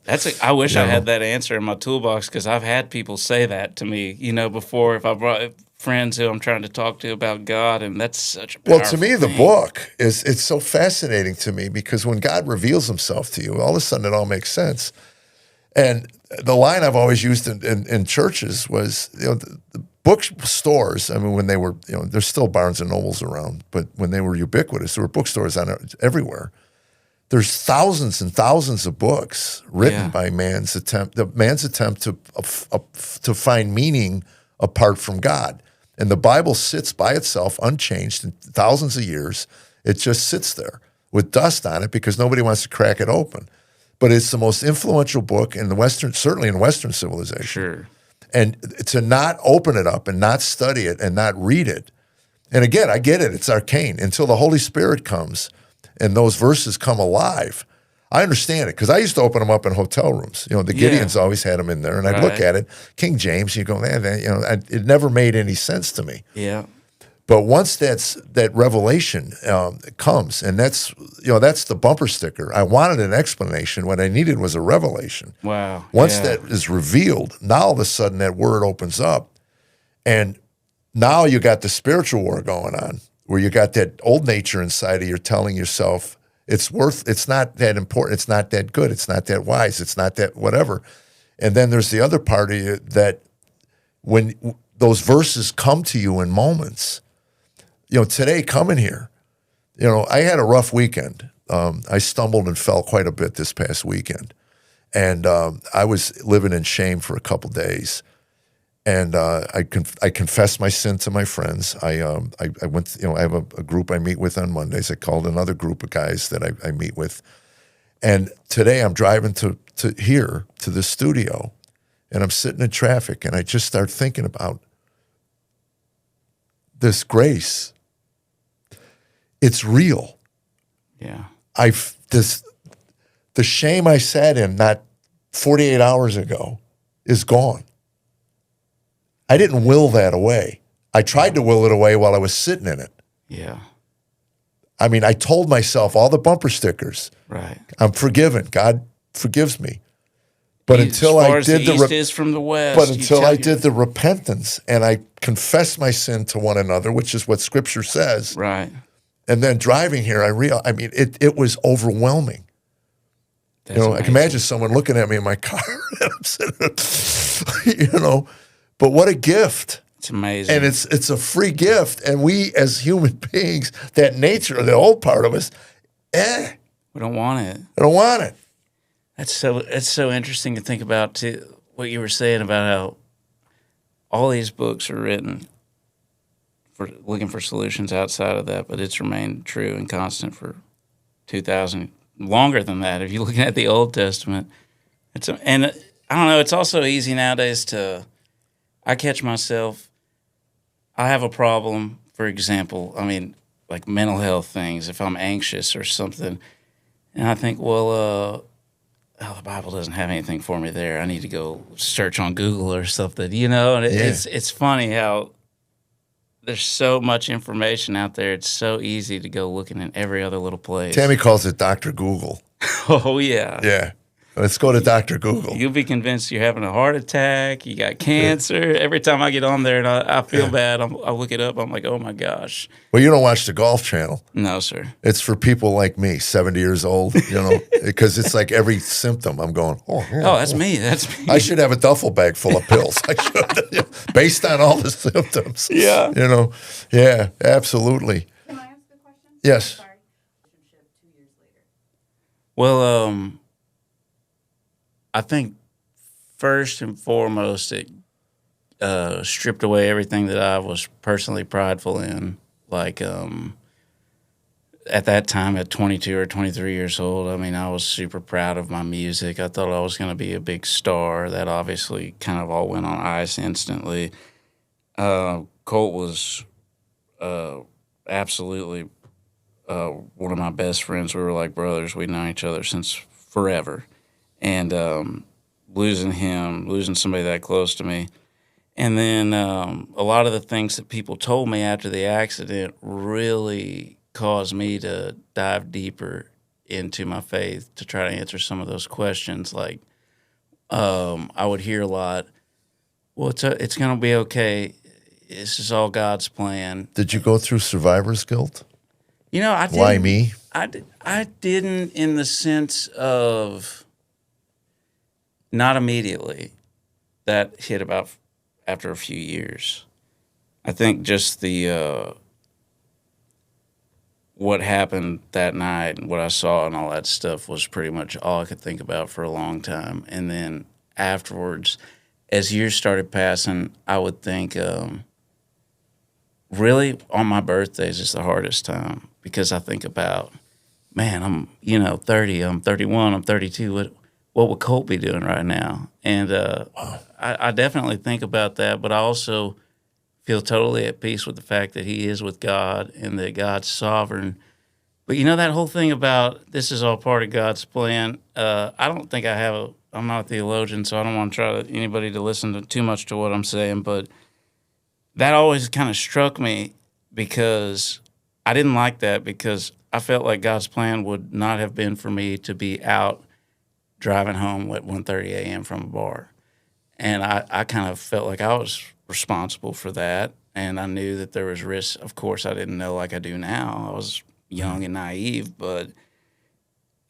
I wish I had that answer in my toolbox, because I've had people say that to me, before, if I brought friends who I'm trying to talk to about God, and that's such a powerful to me, the thing. book it's so fascinating to me, because when God reveals himself to you, all of a sudden it all makes sense. And the line I've always used in churches was, the bookstores, I mean, when they were, there's still Barnes and Nobles around, but when they were ubiquitous, there were bookstores everywhere. There's thousands and thousands of books written by man's attempt to find meaning apart from God. And the Bible sits by itself unchanged in thousands of years. It just sits there with dust on it because nobody wants to crack it open. But it's the most influential book in certainly in Western civilization. Sure. And to not open it up and not study it and not read it. And again, I get it. It's arcane. Until the Holy Spirit comes and those verses come alive, I understand it, because I used to open them up in hotel rooms. The Gideons always had them in there, and I'd look at it, King James, you go, man, it never made any sense to me. Yeah. But once that revelation comes, and that's the bumper sticker. I wanted an explanation. What I needed was a revelation. Wow. Once that is revealed, now all of a sudden that word opens up, and now you got the spiritual war going on, where you got that old nature inside of you telling yourself it's not that important, it's not that good, it's not that wise, it's not that whatever. And then there's the other part of you that when those verses come to you in moments, today coming here, I had a rough weekend. I stumbled and fell quite a bit this past weekend. And I was living in shame for a couple days. And I confessed my sin to my friends. I went, I have a group I meet with on Mondays. I called another group of guys that I meet with. And today I'm driving to here, to the studio, and I'm sitting in traffic, and I just start thinking about this grace. It's real. Yeah. The shame I sat in not 48 hours ago is gone. I didn't will that away. I tried to will it away while I was sitting in it. Yeah. I mean, I told myself all the bumper stickers. Right. I'm forgiven. God forgives me. But until as far I as did the east is from the west. but until I did the repentance and I confessed my sin to one another, which is what Scripture says. Right. And then driving here, it was overwhelming. That's I can imagine someone looking at me in my car and I'm sitting, but what a gift. It's amazing. And it's a free gift. And we as human beings, that nature, the old part of us, we don't want it. I don't want it. It's so interesting to think about, too, what you were saying about how all these books are written for looking for solutions outside of that, but it's remained true and constant for 2,000, longer than that. If you're looking at the Old Testament, and I don't know, it's also easy nowadays I catch myself, I have a problem, for example, like mental health things, if I'm anxious or something, and I think, well, the Bible doesn't have anything for me there. I need to go search on Google or something, and it's funny how there's so much information out there. It's so easy to go looking in every other little place. Tammy calls it Dr. Google. Oh, yeah. Yeah. Let's go to Dr. Google. You'll be convinced you're having a heart attack, you got cancer. Every time I get on there and I feel bad, I look it up. I'm like, oh, my gosh. Well, you don't watch the Golf Channel. No, sir. It's for people like me, 70 years old, because it's like every symptom I'm going, that's me. That's me. I should have a duffel bag full of pills. I should, based on all the symptoms. Yeah. Yeah, absolutely. Can I ask a question? Yes. Sorry. Relationship 2 years later. Well, I think first and foremost, it stripped away everything that I was personally prideful in. Like at that time, at 22 or 23 years old, I was super proud of my music. I thought I was going to be a big star. That obviously kind of all went on ice instantly. Colt was absolutely one of my best friends. We were like brothers. We'd known each other since forever. And losing him, losing somebody that close to me. And then a lot of the things that people told me after the accident really caused me to dive deeper into my faith to try to answer some of those questions. Like I would hear a lot, well, it's going to be okay. This is all God's plan. Did you go through survivor's guilt? You know, I didn't. Why me? I didn't in the sense of not immediately. That hit about after a few years. I think just the what happened that night and what I saw and all that stuff was pretty much all I could think about for a long time. And then afterwards, as years started passing, I would think, really, on my birthdays is the hardest time because I think about, man, I'm 30, I'm 31, I'm 32. What would Colt be doing right now? And I definitely think about that, but I also feel totally at peace with the fact that he is with God and that God's sovereign. But that whole thing about this is all part of God's plan, I don't think I'm not a theologian, so I don't want to try anybody to listen to too much to what I'm saying, but that always kind of struck me because I didn't like that because I felt like God's plan would not have been for me to be out driving home at 1:30 a.m. from a bar. And I kind of felt like I was responsible for that. And I knew that there was risk. Of course, I didn't know like I do now. I was young and naive, but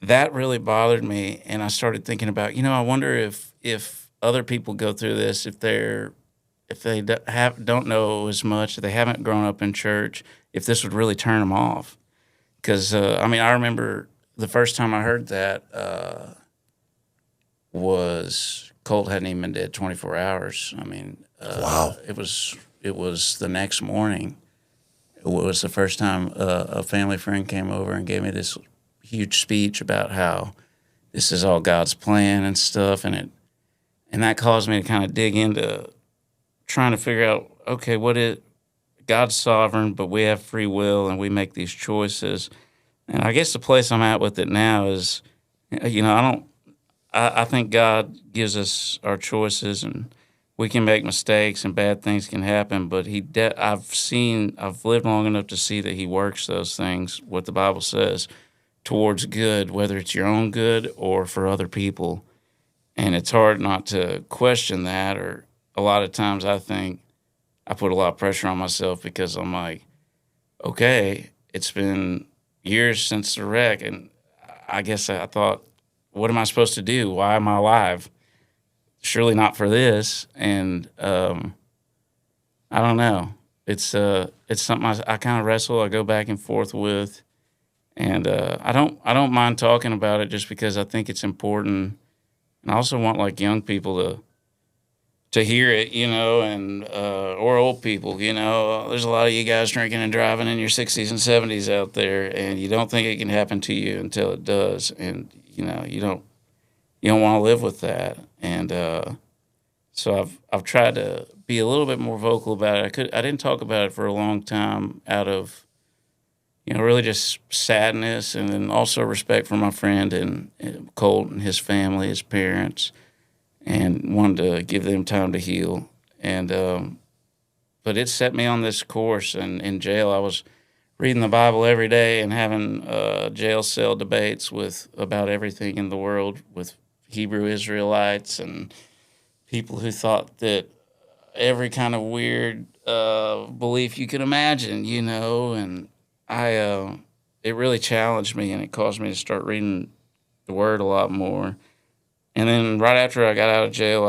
that really bothered me. And I started thinking about, I wonder if other people go through this, if they don't know as much, if they haven't grown up in church, if this would really turn them off. Because, I remember the first time I heard that was Colt hadn't even been dead 24 hours. Wow. It was the next morning. It was the first time a family friend came over and gave me this huge speech about how this is all God's plan and stuff, and that caused me to kind of dig into trying to figure out, okay, God's sovereign, but we have free will and we make these choices. And I guess the place I'm at with it now is, I think God gives us our choices and we can make mistakes and bad things can happen, but I've lived long enough to see that he works those things, what the Bible says, towards good, whether it's your own good or for other people. And it's hard not to question that, or a lot of times I think I put a lot of pressure on myself because I'm like, okay, it's been years since the wreck, and I guess I thought, what am I supposed to do? Why am I alive? Surely not for this. And I don't know. It's something I kind of wrestle. I go back and forth with, and I don't mind talking about it just because I think it's important, and I also want like young people to hear it, and or old people, there's a lot of you guys drinking and driving in your 60s and 70s out there, and you don't think it can happen to you until it does, and you don't want to live with that. And so I've tried to be a little bit more vocal about it. I didn't talk about it for a long time out of really just sadness, and then also respect for my friend and Colt and his family, his parents, and wanted to give them time to heal. And but it set me on this course. And in jail, I was reading the Bible every day and having jail cell debates about everything in the world with Hebrew Israelites and people who thought that every kind of weird belief you could imagine, and it really challenged me, and it caused me to start reading the Word a lot more. And then right after I got out of jail,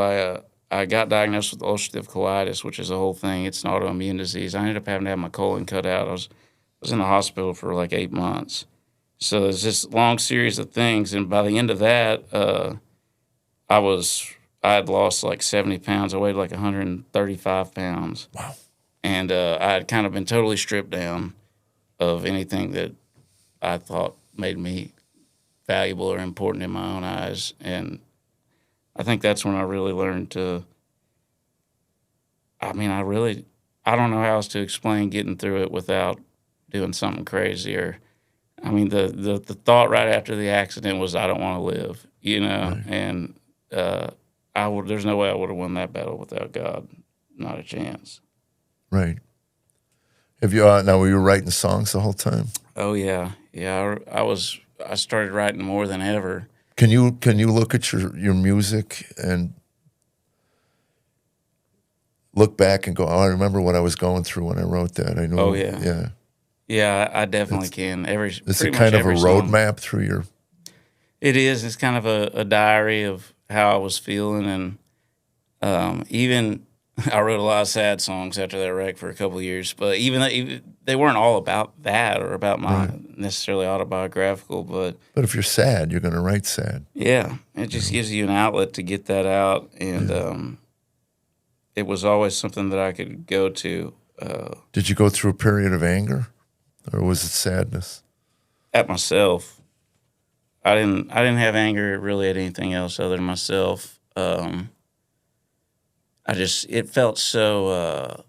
I got diagnosed with ulcerative colitis, which is a whole thing. It's an autoimmune disease. I ended up having to have my colon cut out. I was in the hospital for like 8 months. So there's this long series of things, and by the end of that, I had lost like 70 pounds. I weighed like 135 pounds. Wow. And I had kind of been totally stripped down of anything that I thought made me valuable or important in my own eyes. And I think that's when I really learned I don't know how else to explain getting through it without doing something crazy. Or, the thought right after the accident was, I don't want to live, Right. and There's no way I would have won that battle without God. Not a chance. Right. Have you now? Were you writing songs the whole time? Oh yeah, yeah. I started writing more than ever. Can you look at your music and look back and go, oh, I remember what I was going through when I wrote that. I know. Oh yeah, yeah. Yeah. I definitely can. It's Pretty a much kind of a every song. roadmap through your. It is. It's kind of a diary of how I was feeling, and even I wrote a lot of sad songs after that wreck for a couple of years. But even they weren't all about that or about my necessarily autobiographical. But if you're sad, you're going to write sad. yeah, it just gives you an outlet to get that out, and it was always something that I could go to. Did you go through a period of anger, or was it sadness? At myself. I didn't have anger really at anything else other than myself. It felt so.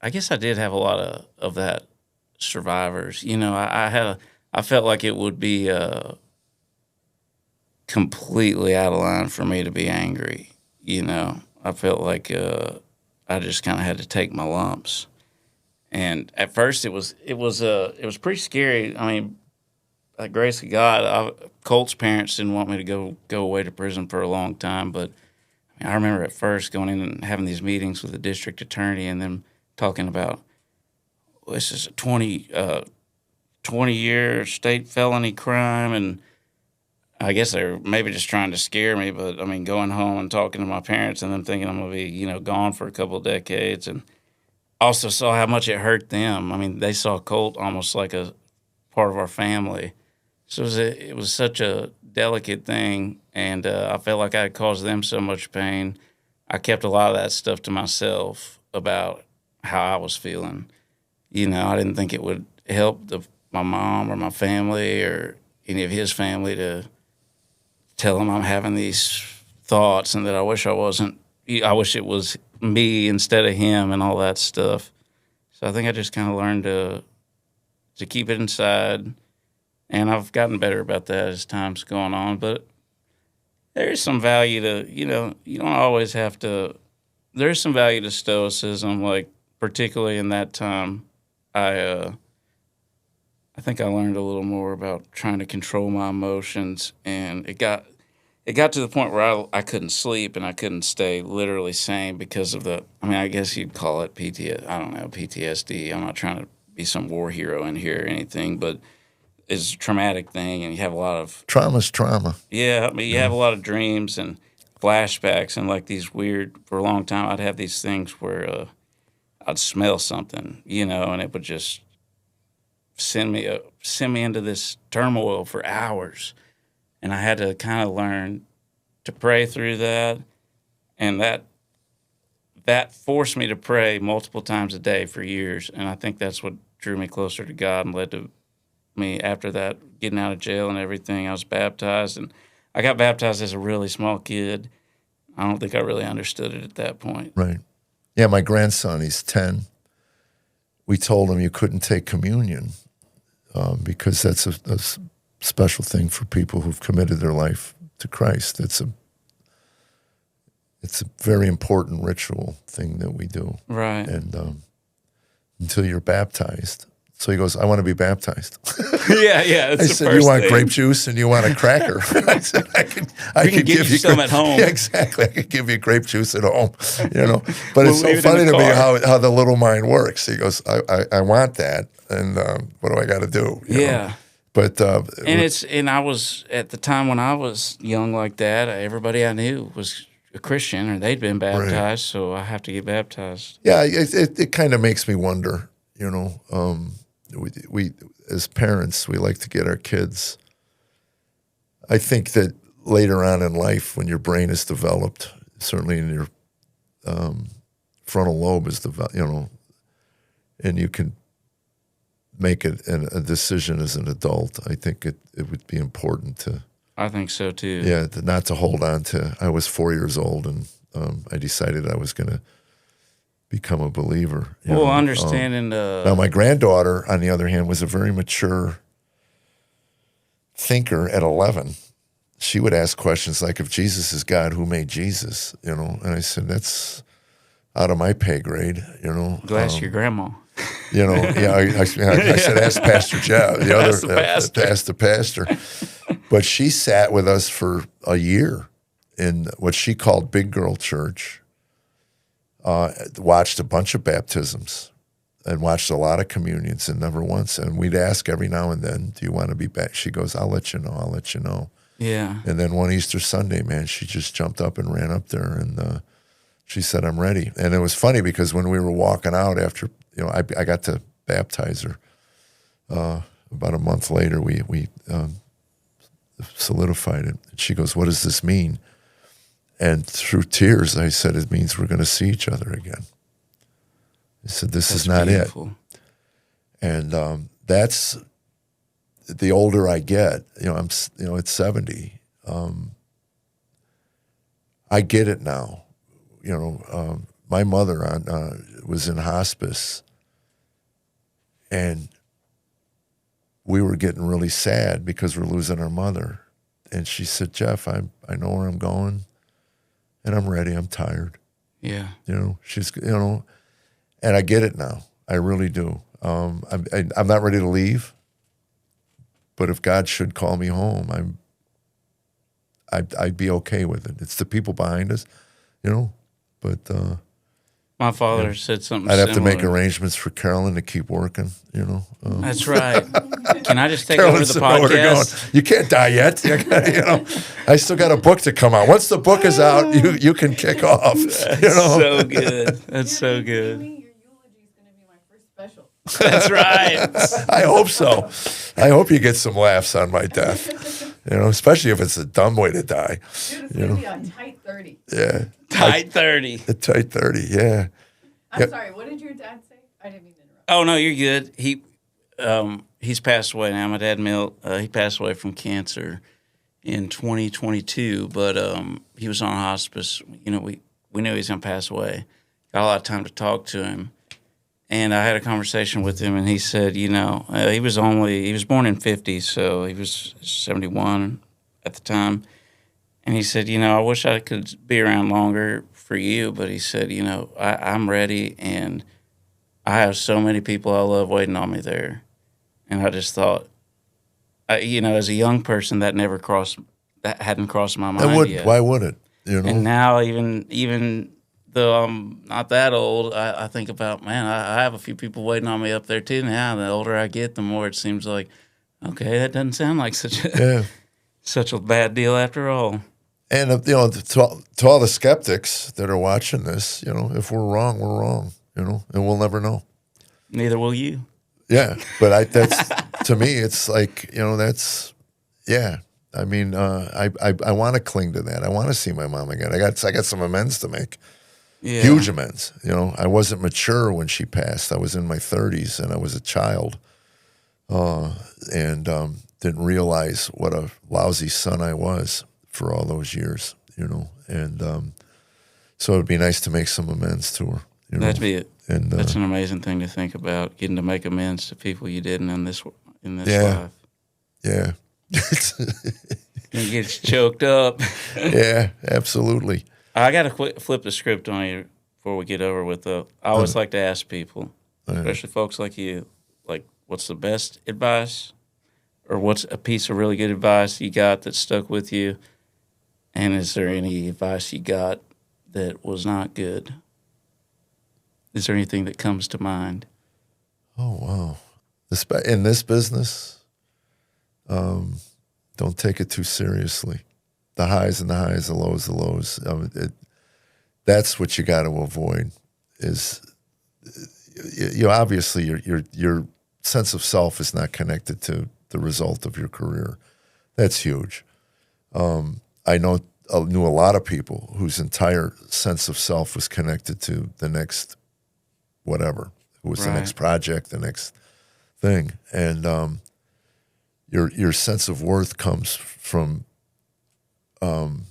I guess I did have a lot of that survivors. You know, I felt like it would be completely out of line for me to be angry. You know, I felt like I just kind of had to take my lumps. And at first, it was pretty scary. I mean, by the grace of God, Colt's parents didn't want me to go away to prison for a long time. But I remember at first going in and having these meetings with the district attorney and them talking about, well, this is a 20-year state felony crime. And I guess they were maybe just trying to scare me. But, I mean, going home and talking to my parents and them thinking I'm going to be, gone for a couple of decades. And also saw how much it hurt them. I mean, they saw Colt almost like a part of our family. So it was such a delicate thing, and I felt like I had caused them so much pain. I kept a lot of that stuff to myself about how I was feeling. I didn't think it would help my mom or my family or any of his family to tell him I'm having these thoughts and that I wish I wasn't. I wish it was me instead of him and all that stuff. So I think I just kind of learned to keep it inside. And I've gotten better about that as time's going on. But there is some value to, you don't always have to. There's some value to stoicism, like particularly in that time. I think I learned a little more about trying to control my emotions, and it got to the point where I couldn't sleep and I couldn't stay literally sane because of I guess you'd call it PTSD. I don't know, PTSD. I'm not trying to be some war hero in here or anything, but it's a traumatic thing, and you have a lot of trauma's trauma. Yeah, I mean, you have a lot of dreams and flashbacks, and like these weird. For a long time, I'd have these things where I'd smell something, and it would just send me into this turmoil for hours, and I had to kind of learn to pray through that, and that forced me to pray multiple times a day for years, and I think that's what drew me closer to God and led to me after that, getting out of jail and everything. I was baptized, and I got baptized as a really small kid. I don't think I really understood it at that point. Right. Yeah, my grandson, he's 10. We told him you couldn't take communion because that's a special thing for people who've committed their life to Christ. It's a very important ritual thing that we do. Right. And until you're baptized. So he goes, I want to be baptized. Yeah. I said, you want grape juice and you want a cracker? I said, I could give you some at home. Yeah, exactly. I could give you grape juice at home. But it's so funny to me how the little mind works. He goes, I want that, and what do I got to do? You know? But and I was at the time when I was young like that. Everybody I knew was a Christian, or they'd been baptized, right. So I have to get baptized. Yeah, it kind of makes me wonder. We as parents, we like to get our kids. I think that later on in life, when your brain is developed, certainly in your frontal lobe is developed, and you can make a decision as an adult, I think it would be important to. I think so too. Yeah, not to hold on to. I was 4 years old, and I decided I was going to become a believer. Understanding now, my granddaughter, on the other hand, was a very mature thinker at 11. she would ask questions like, if Jesus is God, who made Jesus? You know, and I said, that's out of my pay grade, you know. Go ask your grandma. You know, yeah, I said, ask Pastor Jeff, the other, Ask the pastor. ask the pastor. But she sat with us for a year in what she called Big Girl Church, watched a bunch of baptisms and watched a lot of communions, and never once. And we'd ask every now and then, do you want to be back? She goes, I'll let you know, I'll let you know. Yeah. And then one Easter Sunday, man, she just jumped up and ran up there, and she said, I'm ready. And it was funny because when we were walking out after, you know, I got to baptize her. About a month later, we solidified it. And she goes, what does this mean? And through tears, I said, it means we're going to see each other again. I said, this is not beautiful. it. And that's, the older I get, you know, at 70, I get it now. You know, my mother was in hospice, and we were getting really sad because we're losing our mother. And she said, Jeff, I know where I'm going, and I'm ready. I'm tired. Yeah. You know, and I get it now. I really do. I'm not ready to leave, but if God should call me home, I'd be okay with it. It's the people behind us, you know. But my father said something I'd have similar. to make arrangements for Carolyn to keep working, you know. That's right. Can I just take Carolyn over the said, "No, we're podcast? going. You can't die yet. You know, I still got a book to come out. Once the book is out, you can kick off. You know, So good. That's so good. Your eulogy is going to be my first special. That's right. I hope so. I hope you get some laughs on my death. You know, especially if it's a dumb way to die. Dude, it's going to be a tight 30. Yeah, Tight 30. a tight 30. Yeah. I'm sorry, what did your dad say? I didn't mean to interrupt. Oh no, you're good. He's passed away now. My dad Milt, he passed away from cancer in 2022, but he was on hospice. You know, we knew he was gonna pass away. Got a lot of time to talk to him, and I had a conversation with him, and he said, you know, he was born in '50, so he was 71 at the time, and he said, you know, I wish I could be around longer for you, but he said, you know, I'm ready, and I have so many people I love waiting on me there. And I just thought, you know, as a young person, that hadn't crossed my mind yet. Why would it? You know. And now, even though I'm not that old, I think about, man, I have a few people waiting on me up there too now. The older I get, the more it seems like, okay, that doesn't sound like such a bad deal after all. And you know, to all the skeptics that are watching this, you know, if we're wrong, we're wrong. You know, and we'll never know. Neither will you. Yeah, but that's to me, it's like, you know, that's, yeah. I mean, I want to cling to that. I want to see my mom again. I got some amends to make. Yeah. Huge amends. You know, I wasn't mature when she passed. I was in my 30s and I was a child, and didn't realize what a lousy son I was for all those years. You know, and so it'd be nice to make some amends to her. You know? That'd be it. And that's an amazing thing to think about, getting to make amends to people you didn't in this yeah. life. Yeah. You get choked up. Yeah, absolutely. I got to flip the script on you before we get over with I always like to ask people, especially folks like you, like, what's the best advice, or what's a piece of really good advice you got that stuck with you, and is there any advice you got that was not good? Is there anything that comes to mind? Oh, wow. In this business, don't take it too seriously. The highs and the highs, the lows, the lows. That's what you got to avoid. Is you obviously your sense of self is not connected to the result of your career. That's huge. I knew a lot of people whose entire sense of self was connected to the next whatever. It was the next project, the next thing, and your sense of worth comes from the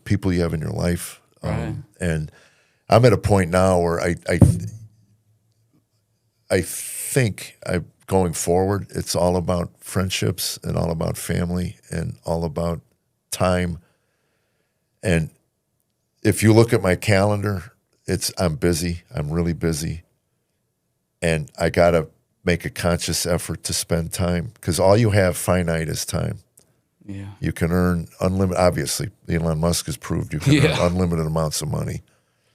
people you have in your life. And I'm at a point now where I think I've going forward, it's all about friendships and all about family and all about time. And if you look at my calendar, I'm busy. I'm really busy. And I got to make a conscious effort to spend time because all you have finite is time. Yeah. You can earn unlimited. Obviously, Elon Musk has proved you can earn unlimited amounts of money.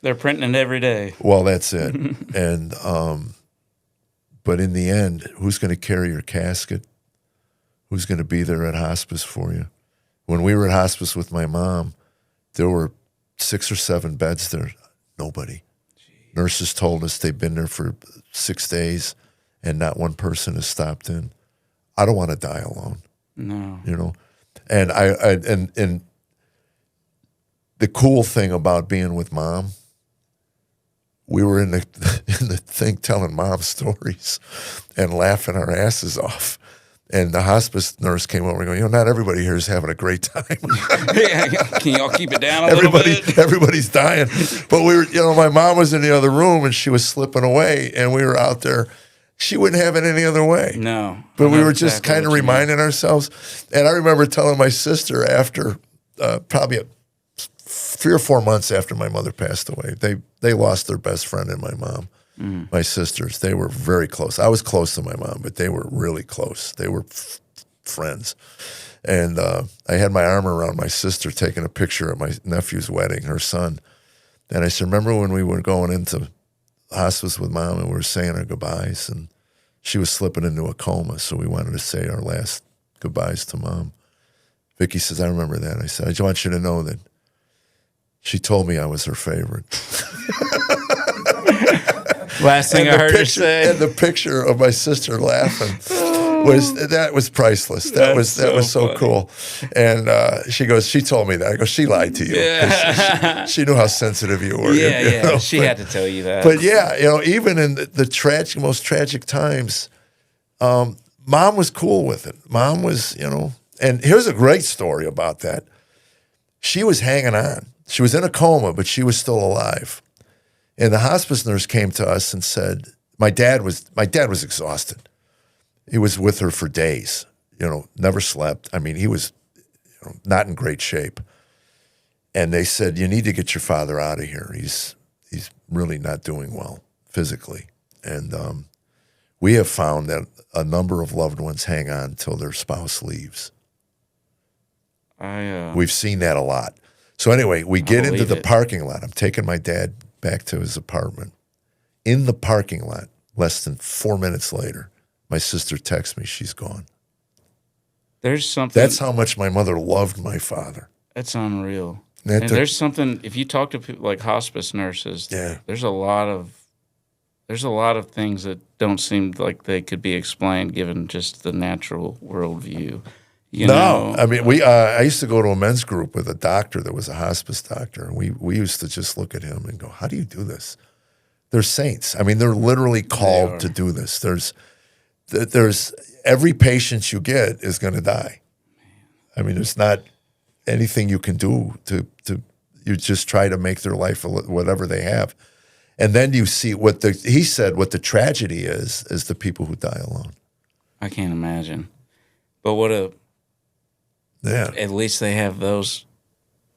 They're printing it every day. Well, that's it. And but in the end, who's going to carry your casket? Who's going to be there at hospice for you? When we were at hospice with my mom, there were 6 or 7 beds there. Nobody. Jeez. Nurses told us they've been there for 6 days, and not one person has stopped in. I don't want to die alone. No. You know, and and the cool thing about being with Mom, we were in the thing telling Mom stories and laughing our asses off. And the hospice nurse came over and going, not everybody here is having a great time. Yeah, can y'all keep it down a little bit? Everybody's dying. But we were, my mom was in the other room and she was slipping away and we were out there. She wouldn't have it any other way. No. But we were just kind of reminding ourselves. And I remember telling my sister after probably 3 or 4 months after my mother passed away, they lost their best friend and my mom. My sisters, they were very close. I was close to my mom, but they were really close. They were friends. And I had my arm around my sister taking a picture of my nephew's wedding, her son. And I said, remember when we were going into hospice with Mom and we were saying our goodbyes and she was slipping into a coma, so we wanted to say our last goodbyes to Mom. Vicky says, I remember that. I said, I just want you to know that she told me I was her favorite. Last thing I heard her say. And the picture of my sister laughing was priceless. That was so cool. And she told me that. I go, she lied to you. Yeah. She knew how sensitive you were. Yeah. She had to tell you that. But yeah, even in the most tragic times, Mom was cool with it. Mom was, and here's a great story about that. She was hanging on. She was in a coma, but she was still alive. And the hospice nurse came to us and said, my dad was exhausted. He was with her for days, never slept. I mean, he was not in great shape. And they said, you need to get your father out of here. He's really not doing well physically. And we have found that a number of loved ones hang on till their spouse leaves. We've seen that a lot. So anyway, we get into the parking lot. I'm taking my dad back to his apartment. In the parking lot, less than 4 minutes later, my sister texts me, she's gone. There's something. That's how much my mother loved my father. That's unreal. And there's something, if you talk to people like hospice nurses, there's a lot of things that don't seem like they could be explained given just the natural worldview. I mean, I used to go to a men's group with a doctor that was a hospice doctor, and we used to just look at him and go, how do you do this? They're saints. I mean, they're literally called to do this. There's every patient you get is going to die. I mean, there's not anything you can do to you just try to make their life whatever they have. And then you see he said what the tragedy is the people who die alone. I can't imagine. But at least they have those.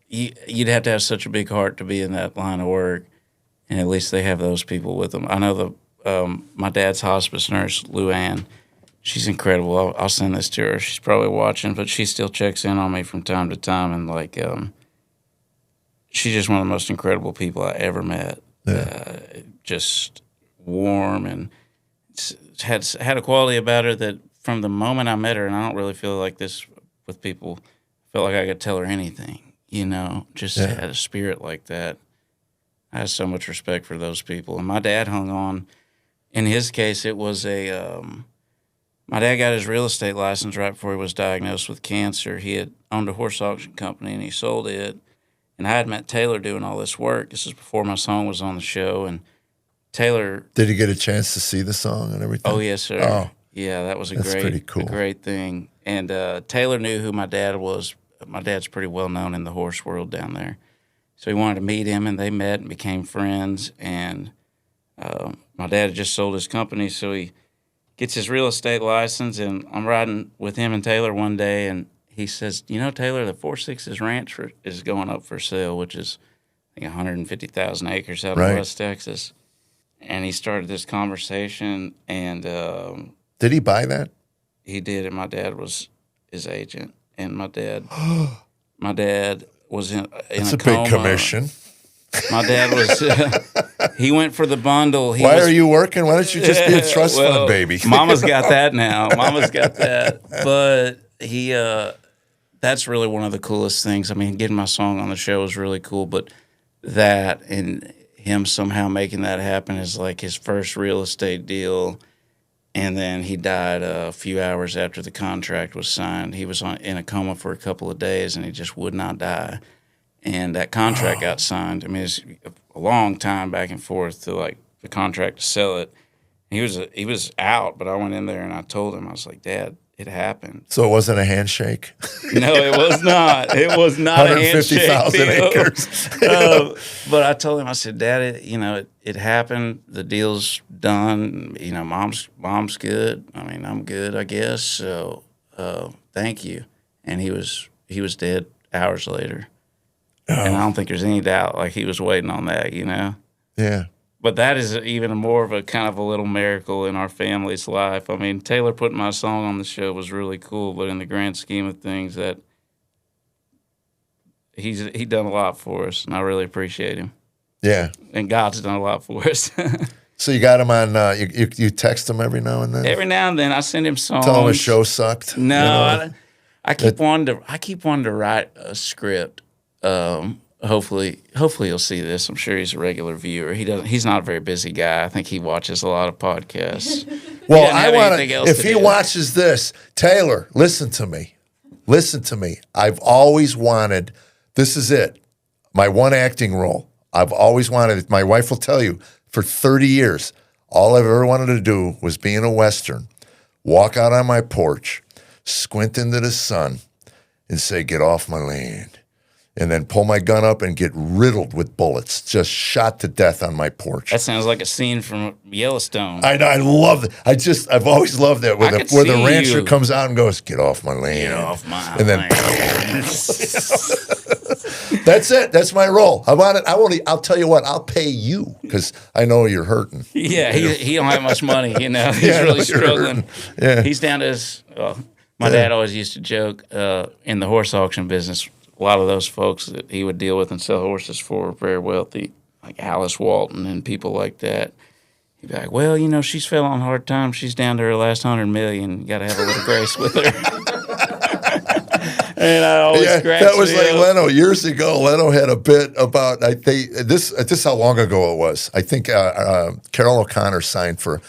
You'd have to have such a big heart to be in that line of work, and at least they have those people with them. I know my dad's hospice nurse, Lou Ann. She's incredible. I'll send this to her. She's probably watching, but she still checks in on me from time to time, and she's just one of the most incredible people I ever met. Yeah. Just warm and had a quality about her that from the moment I met her, and I don't really feel like this with people, felt like I could tell her anything, just had a spirit like that. I have so much respect for those people. And my dad hung on. In his case, it was my dad got his real estate license right before he was diagnosed with cancer. He had owned a horse auction company, and he sold it. And I had met Taylor doing all this work. This is before my song was on the show. And Taylor... Did he get a chance to see the song and everything? Oh, yes, sir. Oh. Yeah, that was pretty cool. A great thing. And Taylor knew who my dad was. My dad's pretty well known in the horse world down there. So he wanted to meet him, and they met and became friends. And my dad had just sold his company, so he gets his real estate license, and I'm riding with him and Taylor one day, and he says, "You know, Taylor, the 4-6's ranch is going up for sale, which is I think 150,000 acres out in West Texas." And he started this conversation, and did he buy that? He did, and my dad was his agent, and my dad was in It's a a coma. big commission. My dad was. He went for the bundle. Why are you working? Why don't you just be a trust fund baby? Mama's got that now. Mama's got that. But he. That's really one of the coolest things. I mean, getting my song on the show was really cool, but that and him somehow making that happen is like his first real estate deal. And then he died a few hours after the contract was signed. He was in a coma for a couple of days, and he just would not die. And that contract got signed. I mean, it's a long time back and forth to like the contract to sell it. He was out, but I went in there and I told him, I was like, "Dad, it happened." So it wasn't a handshake? No, it was not. It was not a handshake 150,000 deal. acres. But I told him, I said, "Dad, it happened. The deal's done. Mom's good. I mean, I'm good, I guess. So thank you." And he was dead hours later. And I don't think there's any doubt. Like, he was waiting on that, Yeah. But that is even more of a kind of a little miracle in our family's life. I mean, Taylor putting my song on the show was really cool, but in the grand scheme of things, that he done a lot for us, and I really appreciate him. Yeah. And God's done a lot for us. So you got him on, you text him every now and then? Every now and then I send him songs. Tell him his show sucked? No, I keep wanting to write a script. Hopefully he'll see this. I'm sure he's a regular viewer. He's not a very busy guy. I think he watches a lot of podcasts. Well, I want to, if he watches this, Taylor, listen to me. I've always wanted, this is it, my one acting role. I've always wanted, my wife will tell you, for 30 years, all I've ever wanted to do was be in a Western, walk out on my porch, squint into the sun, and say, "Get off my land." And then pull my gun up and get riddled with bullets, just shot to death on my porch. That sounds like a scene from Yellowstone. I love it. I've always loved that where the rancher comes out and goes, "Get off my land." Get off my and then land. That's it. That's my role. I want it. I'll tell you what. I'll pay you because I know you're hurting. Yeah, he don't have much money. He's really struggling. Yeah, he's down to his. My dad always used to joke in the horse auction business. A lot of those folks that he would deal with and sell horses for were very wealthy, like Alice Walton and people like that. He'd be like, "Well, she's fell on hard times. She's down to her last 100 million. You got to have a little grace with her." And I always that was like Leno years ago. Leno had a bit about this is how long ago it was. I think Carol O'Connor signed for,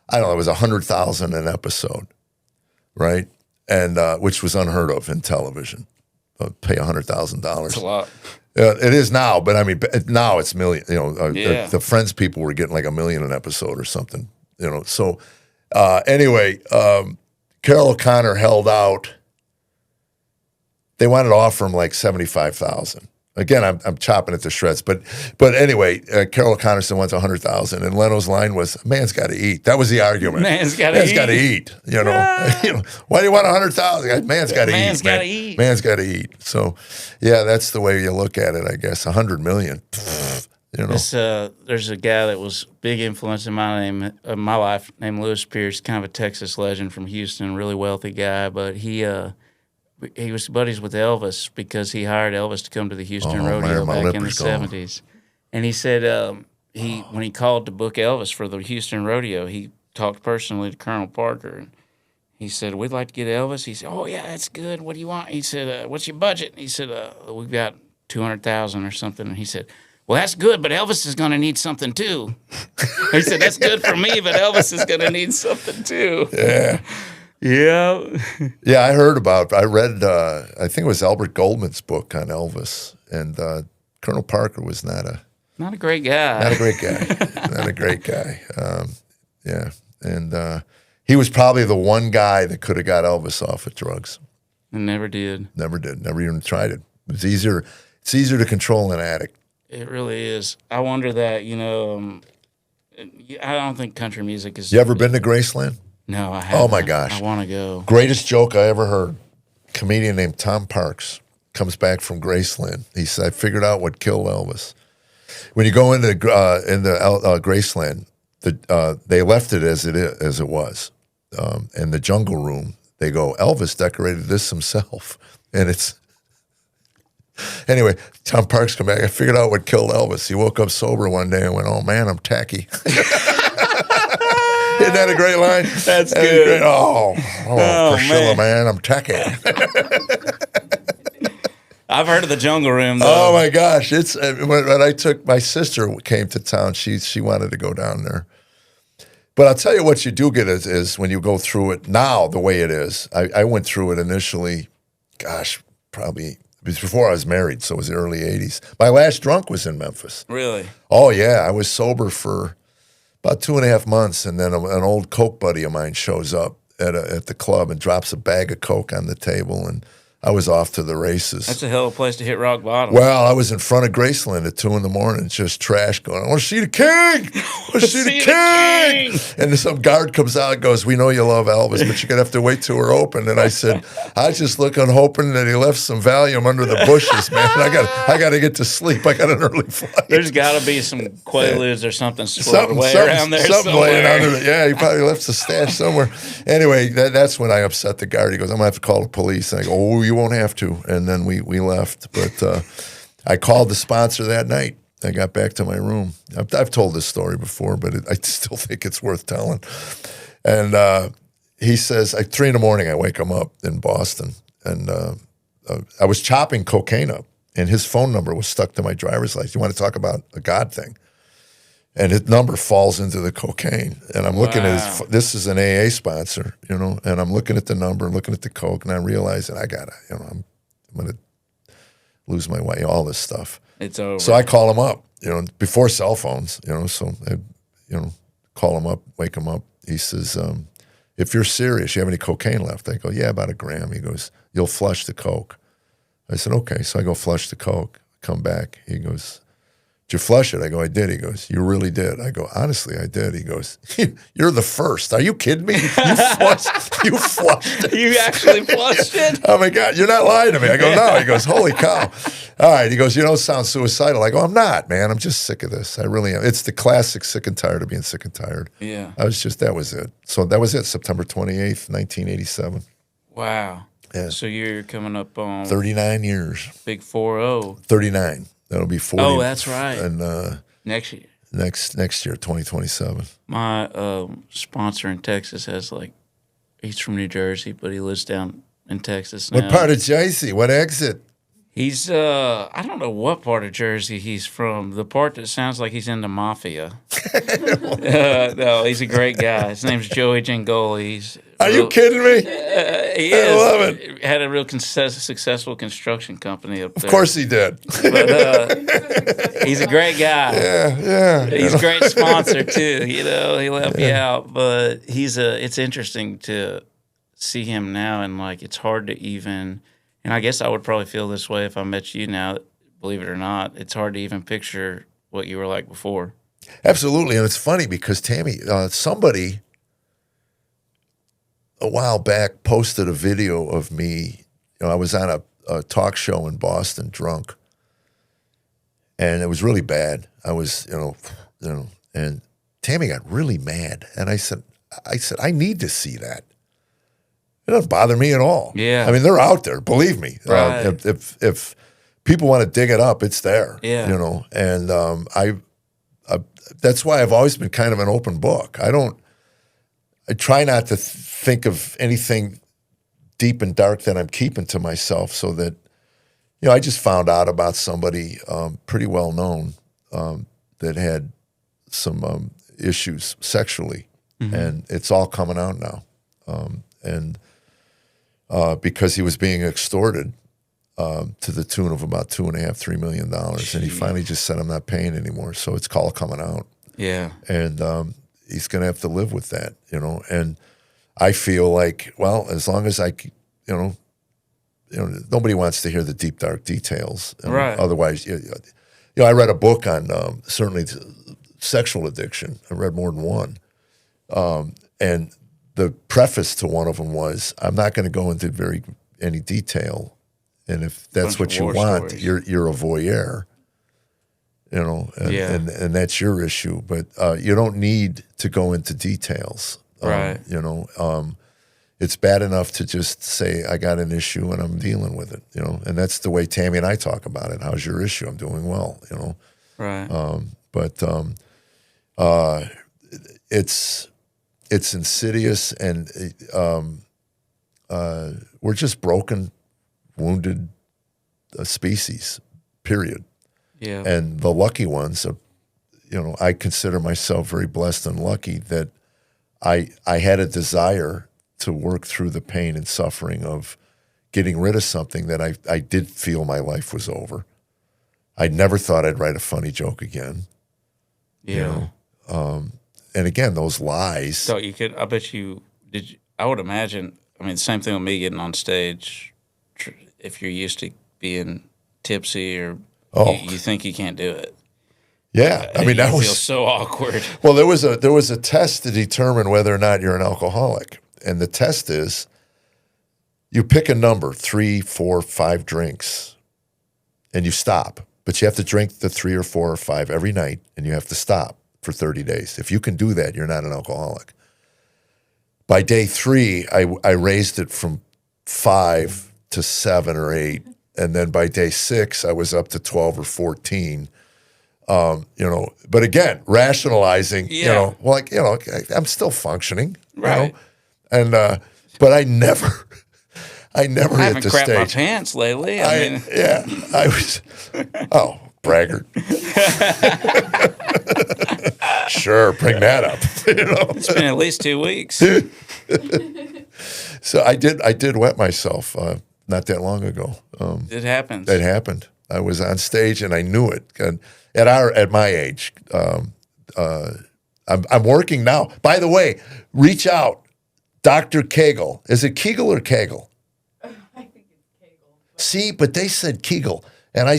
I don't know, it was $100,000 an episode, right? And which was unheard of in television. Pay $100,000. That's a lot. It is now, but I mean, now it's million. The Friends people were getting like $1 million an episode or something. So anyway, Carol O'Connor held out. They wanted to offer him like $75,000. Again, I'm chopping it to shreds, but anyway, Carol O'Connor said wants $100,000, and Leno's line was, "Man's got to eat." That was the argument. Man's got to eat. Why do you want $100,000? Man's got to eat. Man's got to eat. Man's got to eat. So, yeah, that's the way you look at it, I guess. $100 million. There's a guy that was big influence in my life named Lewis Pierce, kind of a Texas legend from Houston, really wealthy guy, but he was buddies with Elvis because he hired Elvis to come to the Houston Rodeo back in the 70s. And he said when he called to book Elvis for the Houston Rodeo, he talked personally to Colonel Parker. And he said, "We'd like to get Elvis." He said, "Oh, yeah, that's good. What do you want?" He said, "What's your budget?" He said, "We've got $200,000 or something." And he said, "Well, that's good, but Elvis is going to need something too." He said, "That's good for me, but Elvis is going to need something too." Yeah. Yeah. Yeah, I read, I think it was Albert Goldman's book on Elvis, and Colonel Parker was not a great guy. Not a great guy. Not a great guy. Yeah. And he was probably the one guy that could have got Elvis off of drugs. And never did. Never did. Never even tried it. It's easier to control an addict. It really is. I wonder that, I don't think country music is... You ever been to Graceland? No, I haven't. Oh my gosh. I want to go. Greatest joke I ever heard. Comedian named Tom Parks comes back from Graceland. He said, I figured out what killed Elvis. When you go into Graceland, they left it as it was. In the Jungle Room, they go, Elvis decorated this himself. And it's... Anyway, Tom Parks come back. I figured out what killed Elvis. He woke up sober one day and went, oh, man, I'm tacky. Isn't that a great line? That's good. Great. Oh, Priscilla, man, I'm tacky. I've heard of the Jungle Room, though. Oh, my gosh. It's when I took my sister came to town, she wanted to go down there. But I'll tell you what you do get is when you go through it now the way it is. I went through it initially, gosh, probably before I was married, so it was the early 80s. My last drunk was in Memphis. Really? Oh, yeah. I was sober for about 2.5 months, and then an old Coke buddy of mine shows up at the club and drops a bag of Coke on the table, and I was off to the races. That's a hell of a place to hit rock bottom. Well, I was in front of Graceland at 2 a.m, just trash going, I want to see the king! I want to see the king! And then some guard comes out and goes, we know you love Elvis, but you're going to have to wait till we're open. And I said, I was just looking, hoping that he left some Valium under the bushes, man. I got to get to sleep. I got an early flight. There's got to be some Quaaludes or something swirled away around there something laying somewhere. under it. Yeah, he probably left the stash somewhere. Anyway, that's when I upset the guard. He goes, I'm going to have to call the police. And I go, oh, you won't have to. And then we left. But I called the sponsor that night. I got back to my room. I've told this story before, but I still think it's worth telling. And he says, at 3 a.m, I wake him up in Boston. And I was chopping cocaine up. And his phone number was stuck to my driver's license. You want to talk about a God thing? And his number falls into the cocaine. And I'm looking at this is an AA sponsor, and I'm looking at the number, looking at the coke, and I realize that I'm going to lose my way, all this stuff. It's over. So I call him up, before cell phones, so I, call him up, wake him up. He says, if you're serious, you have any cocaine left? I go, yeah, about 1 gram. He goes, you'll flush the coke. I said, okay. So I go flush the coke, come back. He goes, did you flush it? I go, I did. He goes, you really did? I go, honestly, I did. He goes, you're the first. Are you kidding me? You flushed it. You actually flushed it? Oh, my God, you're not lying to me. I go, no. He goes, holy cow. All right. He goes, it sounds suicidal. I go, I'm not, man. I'm just sick of this. I really am. It's the classic sick and tired of being sick and tired. Yeah. That was it. So that was it, September 28th, 1987. Wow. Yeah. So you're coming up on 39 years. Big 4-0. 39. That'll be 40. Oh, that's right. And next year. Next year, 2027. My sponsor in Texas he's from New Jersey, but he lives down in Texas now. What part of Jersey? What exit? He's, I don't know what part of Jersey he's from. The part that sounds like he's in the mafia. No, he's a great guy. His name's Joey Gingoli. Are you kidding me? He I love it. Had a real successful construction company up there. Of course he did. But he's a great guy. Yeah. He's a great sponsor too. He'll help you out. But it's interesting to see him now, and it's hard to even. And I guess I would probably feel this way if I met you now. Believe it or not, it's hard to even picture what you were like before. Absolutely, and it's funny because Tammy, somebody a while back posted a video of me. I was on a talk show in Boston, drunk, and it was really bad. I was, and Tammy got really mad, and I said, I need to see that. It doesn't bother me at all. Yeah, I mean, they're out there. Believe me. Right. If people want to dig it up, it's there. Yeah. And I that's why I've always been kind of an open book. I try not to think of anything deep and dark that I'm keeping to myself, so that I just found out about somebody pretty well known that had some issues sexually, and it's all coming out now, and because he was being extorted to the tune of about $2.5–3 million, and he finally just said, "I'm not paying anymore." So it's all coming out. Yeah, and he's going to have to live with that, And I feel like, well, as long as I, nobody wants to hear the deep dark details. Right. Otherwise, I read a book on certainly sexual addiction. I read more than one, and the preface to one of them was, I'm not going to go into any detail, and if that's what you want, you're a voyeur, and that's your issue. But you don't need to go into details, right? It's bad enough to just say, I got an issue and I'm dealing with it, and that's the way Tammy and I talk about it. How's your issue? I'm doing well, Right. But it's insidious, and we're just broken, wounded species, period. Yeah. And the lucky ones, I consider myself very blessed and lucky that I had a desire to work through the pain and suffering of getting rid of something that I did feel my life was over. I never thought I'd write a funny joke again. Yeah. And again, those lies. So you could, I bet you, I would imagine, same thing with me getting on stage. If you're used to being tipsy or you think you can't do it. Yeah. That feels so awkward. Well, there was a test to determine whether or not you're an alcoholic. And the test is you pick a number, 3, 4, 5 drinks, and you stop. But you have to drink the 3 or 4 or 5 every night, and you have to stop for 30 days. If you can do that, you're not an alcoholic. By day 3, I raised it from 5 to 7 or 8. And then by day 6, I was up to 12 or 14. But again, rationalizing, I'm still functioning, right? And but I never I hit haven't the crapped my stage. pants lately. I was. Oh, braggart. Sure, bring that up. It's been at least 2 weeks. So I did wet myself not that long ago. It happens. It happened. I was on stage and I knew it. And at my age, I'm working now. By the way, reach out, Dr. Kegel. Is it Kegel or Kegel? I think it's Kegel. See, but they said Kegel, and I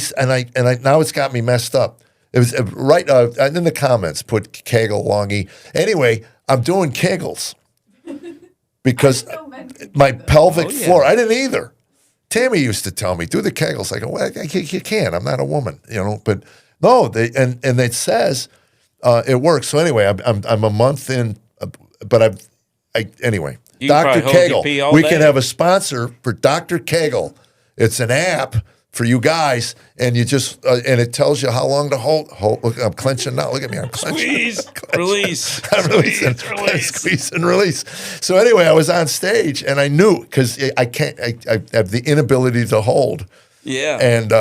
now it's got me messed up. It was right in the comments. Put Kegel, Longy. Anyway, I'm doing Kegels because my pelvic floor. I didn't either. Tammy used to tell me, do the Kegels. I go, well, you can't. I'm not a woman, But no, and it says it works. So anyway, I'm a month in, but anyway. You Dr. Kegel. We day. can have a sponsor for Dr. Kegel. It's an app for you guys, and you just and it tells you how long to hold. Look, I'm clenching now. Look at me. I'm clenching. Squeeze, release. I'm releasing. Squeeze and release. So anyway, I was on stage, and I knew because I can't. I have the inability to hold. Yeah. And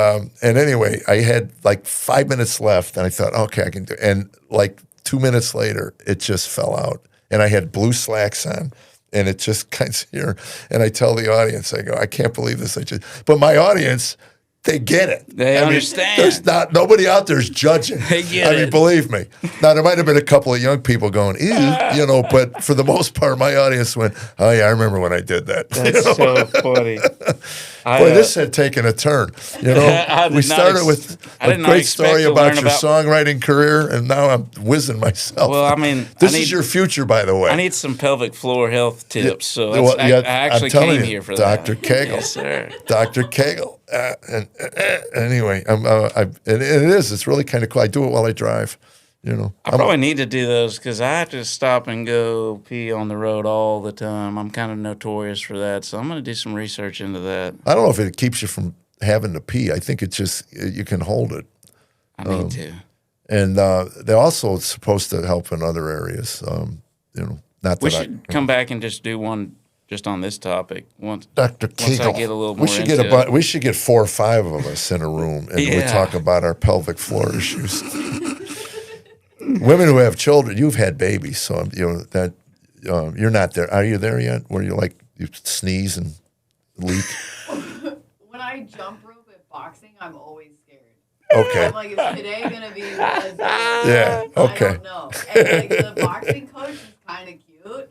anyway, I had like 5 minutes left, and I thought, okay, I can do it. And like 2 minutes later, it just fell out, and I had blue slacks on. And it just kind of here, and I tell the audience, I go, I can't believe this. But my audience, they get it. They understand. There's nobody out there is judging. They get it. Believe me. Now there might have been a couple of young people going, ew, but for the most part, my audience went, oh yeah, I remember when I did that. That's so funny. Boy, this had taken a turn. We started with a great story about your songwriting career, and now I'm whizzing myself. Well, this is your future, by the way. I need some pelvic floor health tips, so I actually came here for that. Dr. Kegel. Yes, sir. Dr. Kegel. Anyway, it is. It's really kind of cool. I do it while I drive. I probably need to do those because I have to stop and go pee on the road all the time. I'm kind of notorious for that, so I'm going to do some research into that. I don't know if it keeps you from having to pee. I think it just you can hold it. I need to. And they're also supposed to help in other areas. Not that we should come back and just do one just on this topic once. Dr. Kegel. Once I get a little more we should get 4 or 5 of us in a room and we talk about our pelvic floor issues. Women who have children, you've had babies, so that you're not there. Are you there yet? Where you sneeze and leak? When I jump rope at boxing, I'm always scared. Okay. I'm like, is today gonna be? Yeah. Okay. I don't know. And the boxing coach is kind of cute,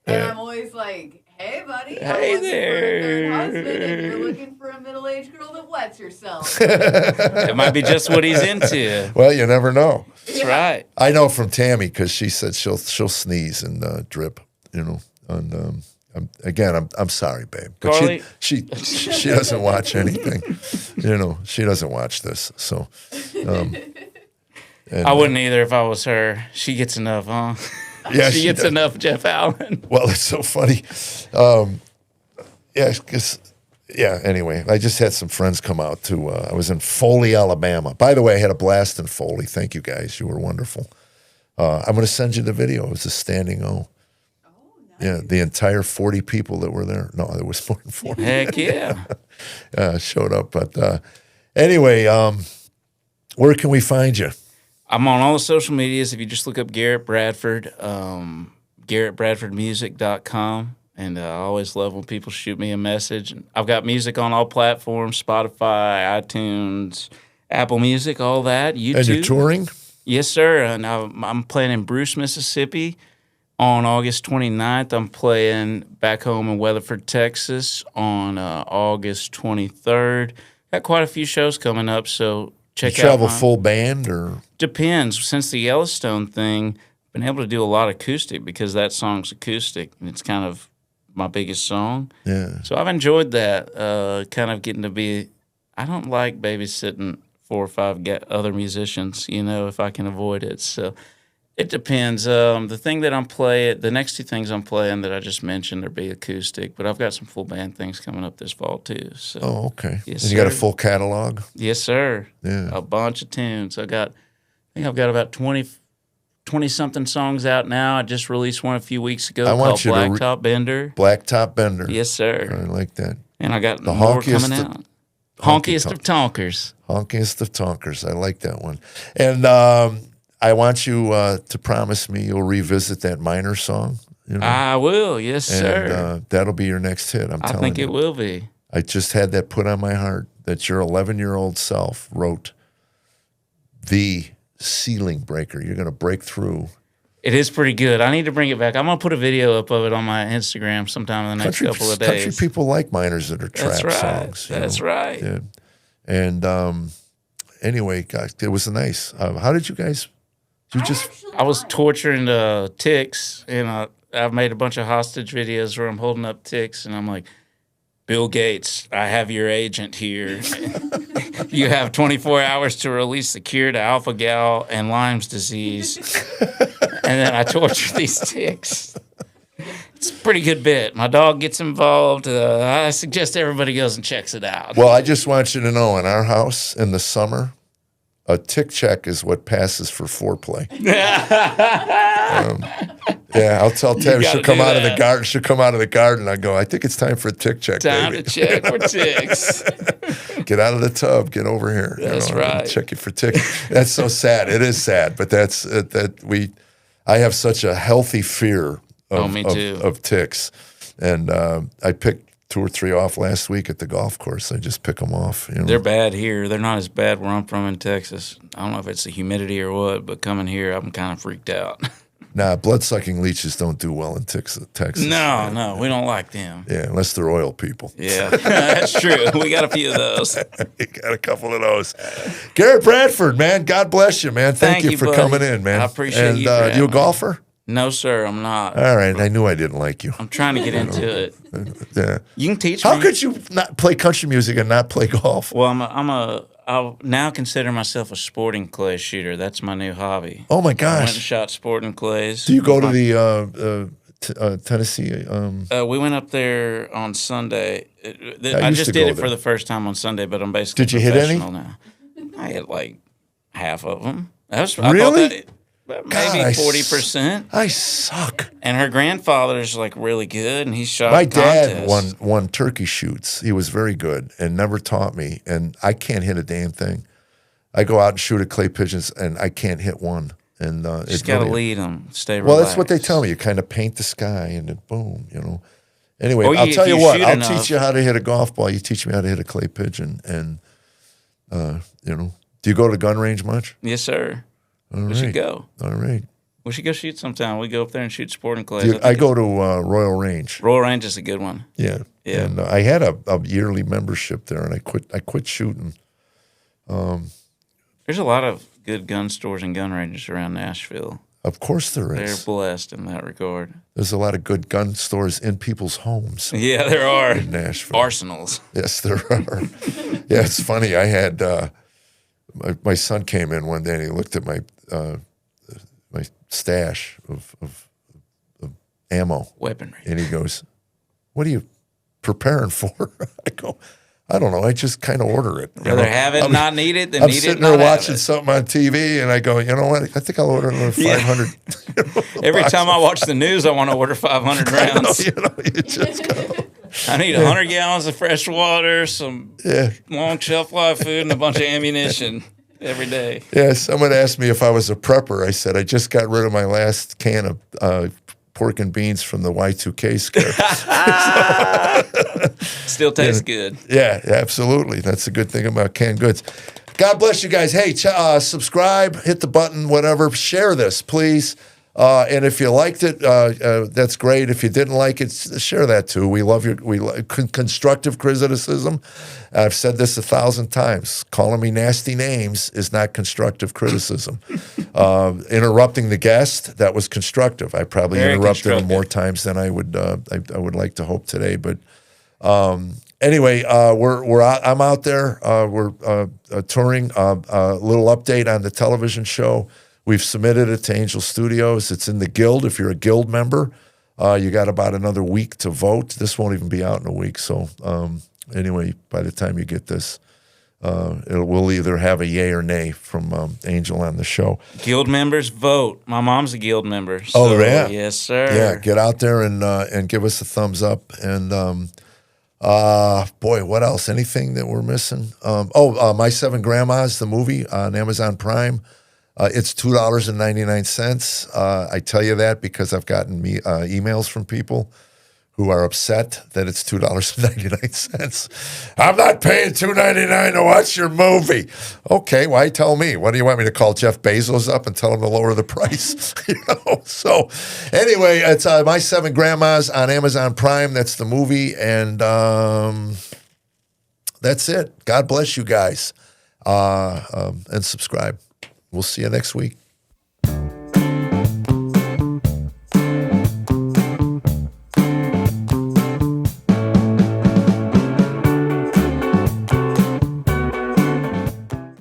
and I'm always like, "Hey, buddy, I'm looking for a third husband, and you're looking for a middle-aged girl that wets herself." It might be just what he's into. Well, you never know. That's right. I know from Tammy because she said she'll sneeze and drip, And I'm sorry, babe. But Carly? she doesn't watch anything. She doesn't watch this. So, I wouldn't either if I was her. She gets enough, huh? Yeah, she gets does. enough, Jeff Allen. Well, it's so funny. Anyway, I just had some friends come out to, I was in Foley, Alabama. By the way, I had a blast in Foley. Thank you, guys. You were wonderful. I'm going to send you the video. It was a standing O. Oh, nice. Yeah, the entire 40 people that were there. No, there was more than 40. Heck yeah. Showed up. But anyway, where can we find you? I'm on all the social medias. If you just look up Garret Bradford, GarretBradfordMusic.com. And I always love when people shoot me a message. I've got music on all platforms, Spotify, iTunes, Apple Music, all that, YouTube. And you're touring? Yes, sir. And I'm playing in Bruce, Mississippi on August 29th. I'm playing back home in Weatherford, Texas on August 23rd. Got quite a few shows coming up, so check out. You travel full band or? Depends. Since the Yellowstone thing, I've been able to do a lot of acoustic because that song's acoustic, and it's kind of my biggest song. Yeah. So I've enjoyed that, kind of getting to be, I don't like babysitting 4 or 5 other musicians, if I can avoid it. So it depends. The thing that the next 2 things I'm playing that I just mentioned are be acoustic, but I've got some full band things coming up this fall too. So. Oh, okay. Yes, and you got a sir. full catalog? Yes, sir. Yeah. A bunch of tunes. I think I've got about 20-something songs out now. I just released one a few weeks ago called Blacktop Bender. Blacktop Bender. Yes, sir. I like that. And I got The more honkiest coming out. Honkiest of Tonkers. Honkiest of Tonkers. I like that one. And I want you to promise me you'll revisit that Minor song. I will. Yes, sir. And that'll be your next hit, I'm telling you. I think it will be. I just had that put on my heart that your 11-year-old self wrote the ceiling breaker. You're going to break through. It is pretty good. I need to bring it back. I'm going to put a video up of it on my Instagram sometime in the next couple of days. Country people like Minors that are trap songs. That's right. Yeah. And anyway, guys, it was nice. How did you guys? I was torturing ticks, and I've made a bunch of hostage videos where I'm holding up ticks, and I'm like, Bill Gates, I have your agent here. You have 24 hours to release the cure to alpha-gal and Lyme's disease. And then I torture these ticks. It's a pretty good bit. My dog gets involved. I suggest everybody goes and checks it out. Well, I just want you to know, in our house in the summer, a tick check is what passes for foreplay. Yeah, I'll tell Tabby she'll come out of the garden. She'll come out of the garden. I go, I think it's time for a tick check. Time baby. to check for ticks. Get out of the tub. Get over here. That's right. Check you for ticks. That's so sad. It is sad, but I have such a healthy fear of ticks, and I picked 2 or 3 off last week at the golf course. I just pick them off. They're bad here. They're not as bad where I'm from in Texas. I don't know if it's the humidity or what, but coming here, I'm kind of freaked out. Nah, blood-sucking leeches don't do well in Texas. No, we don't like them. Yeah, unless they're oil people. Yeah, that's true. We got a few of those. You got a couple of those. Garret Bradford, man, God bless you, man. Thank you for buddy. coming in, man. I appreciate you. And you a golfer? No, sir, I'm not. All right, I knew I didn't like you. I'm trying to get into it. Yeah. You can teach me. How could you not play country music and not play golf? Well, I'll now consider myself a sporting clay shooter. That's my new hobby. Oh my I went and gosh! shot sporting clays. Do you go to the Tennessee? We went up there on Sunday. I I used just to did go it for there. the first time on Sunday, but I'm basically Did you hit any? now. I hit like half of them. I Really? thought that, God, maybe 40%. I suck. And her grandfather's like really good, and he shot. My dad contests. won turkey shoots. He was very good and never taught me. And I can't hit a damn thing. I go out and shoot at clay pigeons, and I can't hit one. And Just got to lead them. Stay relaxed. Well, that's what they tell me. You kind of paint the sky, and then boom, Anyway, Or I'll tell if you you what. shoot I'll enough- teach you how to hit a golf ball. You teach me how to hit a clay pigeon, and Do you go to the gun range much? Yes, sir. All We right. should go. All right. We should go shoot sometime. We go up there and shoot sporting clays. I go to Royal Range. Royal Range is a good one. Yeah. Yeah. And I had a yearly membership there, and I quit shooting. There's a lot of good gun stores and gun ranges around Nashville. Of course there They're is. blessed in that regard. There's a lot of good gun stores in people's homes Yeah, there are. in Nashville. Arsenals. Yes, there are. Yeah, it's funny. I had my son came in one day and he looked at my stash of ammo, Weaponry. and he goes, "What are you preparing for?" I go, "I don't know. I just kind of order it. Rather have it not need it than I'm need it sitting not there have watching it. something on TV, and I go, you know what? I think I'll order another 500. Every time I watch the news, I want to order 500 rounds. You just go. I need 100 gallons of fresh water, some Yeah. long shelf life food, and a bunch of ammunition every day. Yeah, someone asked me if I was a prepper. I said, I just got rid of my last can of pork and beans from the Y2K scare. Still tastes good. Yeah, absolutely. That's the good thing about canned goods. God bless you guys. Hey, subscribe, hit the button, whatever. Share this, please. And if you liked it, that's great. If you didn't like it, share that too. We love constructive criticism. I've said this 1,000 times. Calling me nasty names is not constructive criticism. Interrupting the guest, that was constructive. I probably Very interrupted him constructive. more times than I would like to hope today. But anyway, we're out, I'm out there. We're touring. A little update on the television show. We've submitted it to Angel Studios. It's in the Guild. If you're a Guild member, you got about another week to vote. This won't even be out in a week. So anyway, by the time you get this, we'll either have a yay or nay from Angel on the show. Guild members, vote. My mom's a Guild member. Oh, yeah? Yes, sir. Yeah, get out there and give us a thumbs up. And boy, what else? Anything that we're missing? My Seven Grandmas, the movie on Amazon Prime. It's $2.99. I tell you that because I've gotten emails from people who are upset that it's $2.99. I'm not paying $2.99 to watch your movie. Okay, why tell me? What do you want me to call Jeff Bezos up and tell him to lower the price? So anyway, it's My Seven Grandmas on Amazon Prime. That's the movie, and that's it. God bless you guys, and subscribe. We'll see you next week.